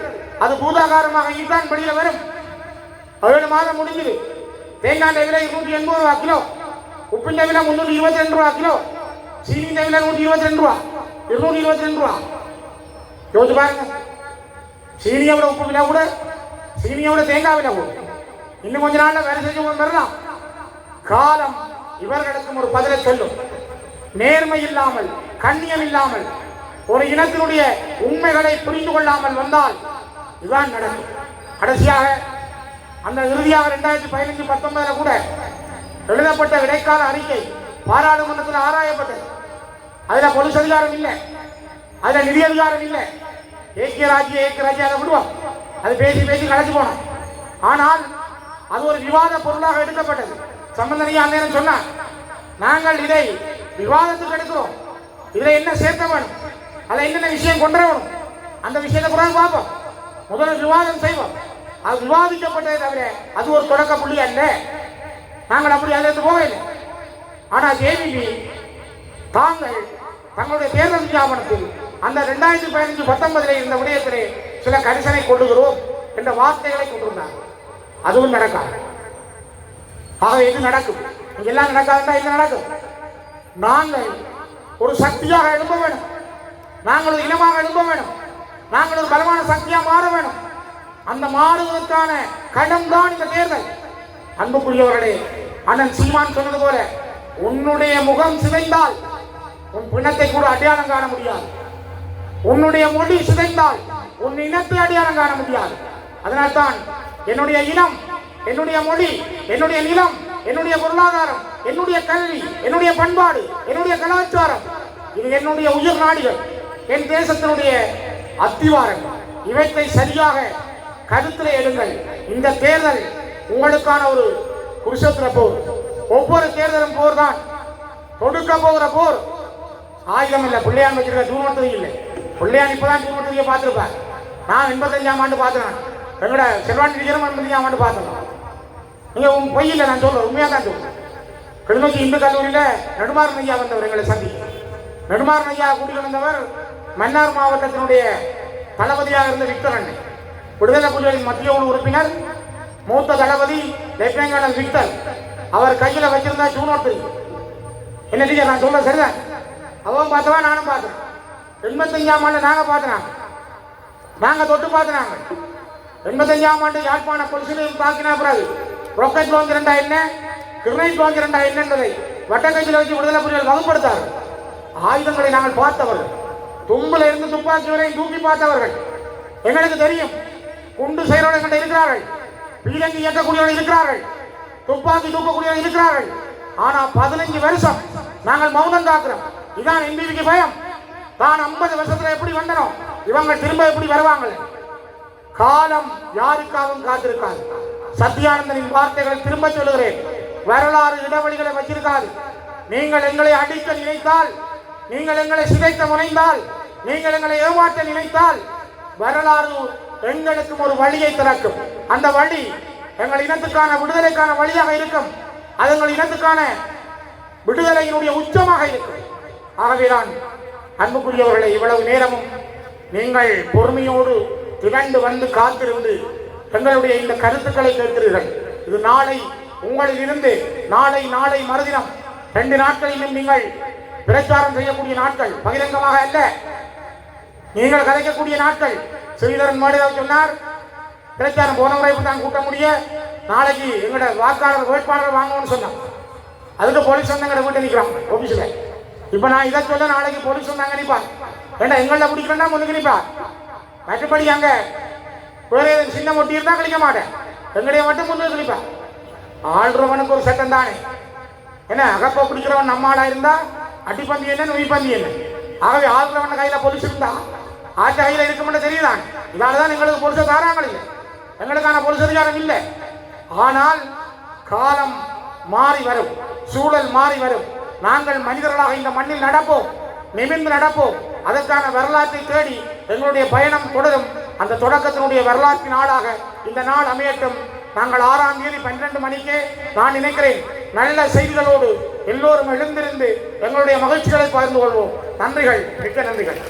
அது பூதாகாரமாக இதுதான் வெளியில வரும். 7 மாதம் முடிஞ்சது. தேங்காய் விலை 280 ரூபா கிலோ, உப்பின் விலை 322 ரூபா கிலோ, சீனி விலை 122 ரூபா, 222 ரூபா. யோசிச்சு பாருங்க. சீனியை விட உப்பு விலை கூட, சீனியை விட தேங்காய் விலை கூட. இன்னும் கொஞ்ச நாள்ல வேலை செஞ்சு வரலாம். காலம் இவர்களுக்கும் ஒரு பதிலை சொல்லும். நேர்மை இல்லாமல், கண்ணியம் இல்லாமல், ஒரு இனத்தினுடைய உண்மைகளை புரிந்து கொள்ளாமல் வந்தால் இதுதான் நடக்கும். கடைசியாக அந்த இறுதியாக 2015-19 கூட எழுதப்பட்ட இடைக்கால அறிக்கை பாராளுமன்றத்தில் ஆராயப்பட்டது. அதுல பொலிஸ் அதிகாரம் இல்லை, அதுல நிதி அதிகாரம் இல்லை. ஏக்கிய ராஜ்யம் அதை விடுவோம், அது பேசி கலைச்சு போனோம். ஆனால் அது ஒரு விவாத பொருளாக எடுக்கப்பட்டது. சம்பந்தனையா நேரம் சொன்னார், நாங்கள் இதை விவாதத்துக்கு எடுக்கிறோம், இதுல என்ன சேர்க்க வேணும், அதுல என்னென்ன விஷயம் கொண்டு வரணும், அந்த விஷயத்தை கூட பார்ப்போம். முதல்ல விவாதம் செய்வோம். அது விவாதிக்கப்பட்டதை தவிர அது ஒரு தொடக்க புள்ளி அல்ல. நாங்கள் அப்படி அதிலிருந்து போகவில்லை. ஆனால் ஜேவிபி தாங்கள் தங்களுடைய தேர்தல் விஞ்ஞாபனத்தில் அந்த 2015-19 இந்த விடயத்திலே சில கரிசனை கொள்ளுகிறோம் என்ற வார்த்தைகளை கொண்டிருந்தார். அதுவும் நடக்காது. ஆக எது நடக்கும்? எல்லாம் நடக்காதுன்னா என்ன நடக்கும்? நாங்கள் ஒரு சக்தியாக எழுப்ப வேணும், நாங்கள் ஒரு இனமாக எழுப்ப வேணும், நாங்கள் ஒரு பலமான சக்தியாக மாற வேணும். அந்த மாறுவதற்கான களம் தான் இந்த தேர்தல். அன்புக்குரியவர்களே, அண்ணன் சீமான் சொன்னது போல உன்னுடைய முகம் சிதைந்தால் உன் பிணத்தை கூட அடையாளம் காண முடியாது. உன்னுடைய மொழி சிதைந்தால் உன் இனத்தை அடையாளம் காண முடியாது. அதனால்தான் என்னுடைய இனம், என்னுடைய மொழி, என்னுடைய நிலம், என்னுடைய பொருளாதாரம், என்னுடைய கல்வி, என்னுடைய பண்பாடு, என்னுடைய கலாச்சாரம், இது என்னுடைய உயிர் நாடிகள், என் தேசத்தினுடைய அத்திவாரங்கள். இவற்றை சரியாக கருத்தில் எடுங்கள். இந்த தேர்தல் உங்களுக்கான ஒரு குருஷத்திர போர். ஒவ்வொரு தேர்தலும் போர் தான். தொடுக்க போகிற போர். ஆயுதம் இல்லை, பிள்ளையான் வச்சிருக்க தூர்மத்துவ இல்லை. பிள்ளையான் இப்பதான் தூர்மத்துவியை பார்த்திருப்பார். நான் 85ஆம் ஆண்டு பார்த்தேன். எங்களோட செல்வாண்டி 85ஆம் ஆண்டு பார்த்தோம். நீங்க பொய் இல்லை, நான் சொல்றேன், உண்மையா தான் சொல்றேன். கிளிநொச்சி இந்து கல்லூரியில நெடுமாறன் ஐயா வந்தவர் எங்களை சந்திக்க. நெடுமாறன் ஐயா கூட்டிக் வந்தவர் மன்னார் மாவட்டத்தினுடைய தளபதியாக இருந்த விக்டர் அண்ணன், விடுதலை புலிகளின் மத்திய குழு உறுப்பினர், மூத்த தளபதி லெப்டினன்ட் கர்னல் விக்டர். அவர் கையில வச்சிருந்தா சூனோட்டு. என்ன டீச்சர் நான் சொல்ல சரிதான்? அவன் பார்த்தவா, நானும் பார்த்தேன். 85ஆம் ஆண்டு நாங்க பார்த்தனாங்க, நாங்க தொட்டு பார்த்தனாங்க. 85ஆம் ஆண்டு யாழ்ப்பாண பொலிசிலையும் தாக்கின பிறகு ராக்கெட் லான்ச் ரெண்டா என்ன, கிரனைட் லான்ச் ரெண்டா என்ன என்பதை வட்டக்கையில் வச்சு விடுதலை புலிகள் வகுப்படுத்தார்கள். ஆயுதங்களை நாங்கள் பார்த்தவர்கள், தும்புல இருந்து துப்பாக்கி வரை தூக்கி பார்த்தவர்கள். எங்களுக்கு தெரியும் குண்டு செய்கிறவர்கள் இருக்கிறார்கள், பீரங்கி இயக்கக்கூடியவர்கள் இருக்கிறார்கள், துப்பாக்கி தூக்கக்கூடியவர்கள் இருக்கிறார்கள். ஆனா 15 வருஷம் நாங்கள் மௌனம் காக்கிறோம். இதான் என்பிக்கு பயம். தான் 50 வருஷத்துல எப்படி வந்தனோ இவங்க திரும்ப எப்படி வருவாங்க? காலம் யாருக்காகவும் காத்திருக்காது. சத்யானந்தனின் வார்த்தைகளை திரும்ப சொல்லுகிறேன். வரலாறு இடைவெளிகளை வச்சிருக்காது. நீங்கள் எங்களை அடிக்க நினைத்தால், நீங்கள் எங்களை சிதைக்க முனைந்தால், நீங்கள் எங்களை ஏமாற்ற நினைத்தால் வரலாறு எங்களுக்கும் ஒரு வழியை திறக்கும். அந்த வழி எங்கள் இனத்துக்கான விடுதலைக்கான வழியாக இருக்கும். அது எங்கள் இனத்துக்கான விடுதலையினுடைய உச்சமாக இருக்கும். ஆகவேதான் அன்புக்குரியவர்களை, இவ்வளவு நேரமும் நீங்கள் பொறுமையோடு திரண்டு வந்து காத்திருந்து எங்களுடைய இந்த கருத்துக்களை கேட்கிறீர்கள். இது நாளை உங்களில் இருந்து நாளை மறுதினம் 2 நாட்களிலும் நீங்கள் பிரச்சாரம் செய்யக்கூடிய நாட்கள். பகிரங்கமாக அல்ல, நீங்கள் கதைக்கக்கூடிய நாட்கள் ஸ்ரீதரன் மாடியார் சொன்னார், பிரச்சாரம் போன முறை தான் கூட்ட முடிய நாளைக்கு எங்களோட வாக்காளர் வேட்பாளர் வாங்கணும்னு சொன்னான். அதுக்கு போலீஸ் வந்து எங்களை வீட்டை நிற்கிறான் ஆஃபீஸில். இப்போ நான் இதை சொல்ல நாளைக்கு போலீஸ் வந்து அங்கே நிற்பான். ஏண்டா எங்களை பிடிக்கிறேன்னா முன்னுக்கு நிற்பா. மற்றபடி அங்கே வேறு சின்ன ஒட்டி இருந்தால் கழிக்க மாட்டேன். எங்களைய மட்டும் முன்னுக்கு நிற்பா. ஆள்றவனுக்கு ஒரு சட்டம் தானே. என்ன அகப்போ பிடிக்கிறவன் நம்மாடா இருந்தா அடிப்பந்தி என்ன நுய்பந்தி என்ன. ஆகவே ஆள்றவன் கையில் போலீஸ் இருந்தா ஆட்ட கையில் இருக்குமென்னு தெரியுதான். இதால தான் எங்களுக்கு பொலிச தாராங்கள் இல்லை, எங்களுக்கான பொலிச அதிகாரம் இல்லை. ஆனால் காலம் மாறி வரும், சூழல் மாறி வரும். நாங்கள் மனிதர்களாக இந்த மண்ணில் நடப்போம், நிமிர்ந்து நடப்போம். அதற்கான வரலாற்றை தேடி எங்களுடைய பயணம் தொடரும். அந்த தொடக்கத்தினுடைய வரலாற்றின் நாளாக இந்த நாள் அமையட்டும். நாங்கள் 6ஆம் தேதி 12 மணிக்கு நான் நினைக்கிறேன் நல்ல செய்திகளோடு எல்லோரும் எழுந்திருந்து எங்களுடைய மகிழ்ச்சிகளை பகிர்ந்து கொள்வோம். நன்றிகள், மிக்க நன்றிகள்.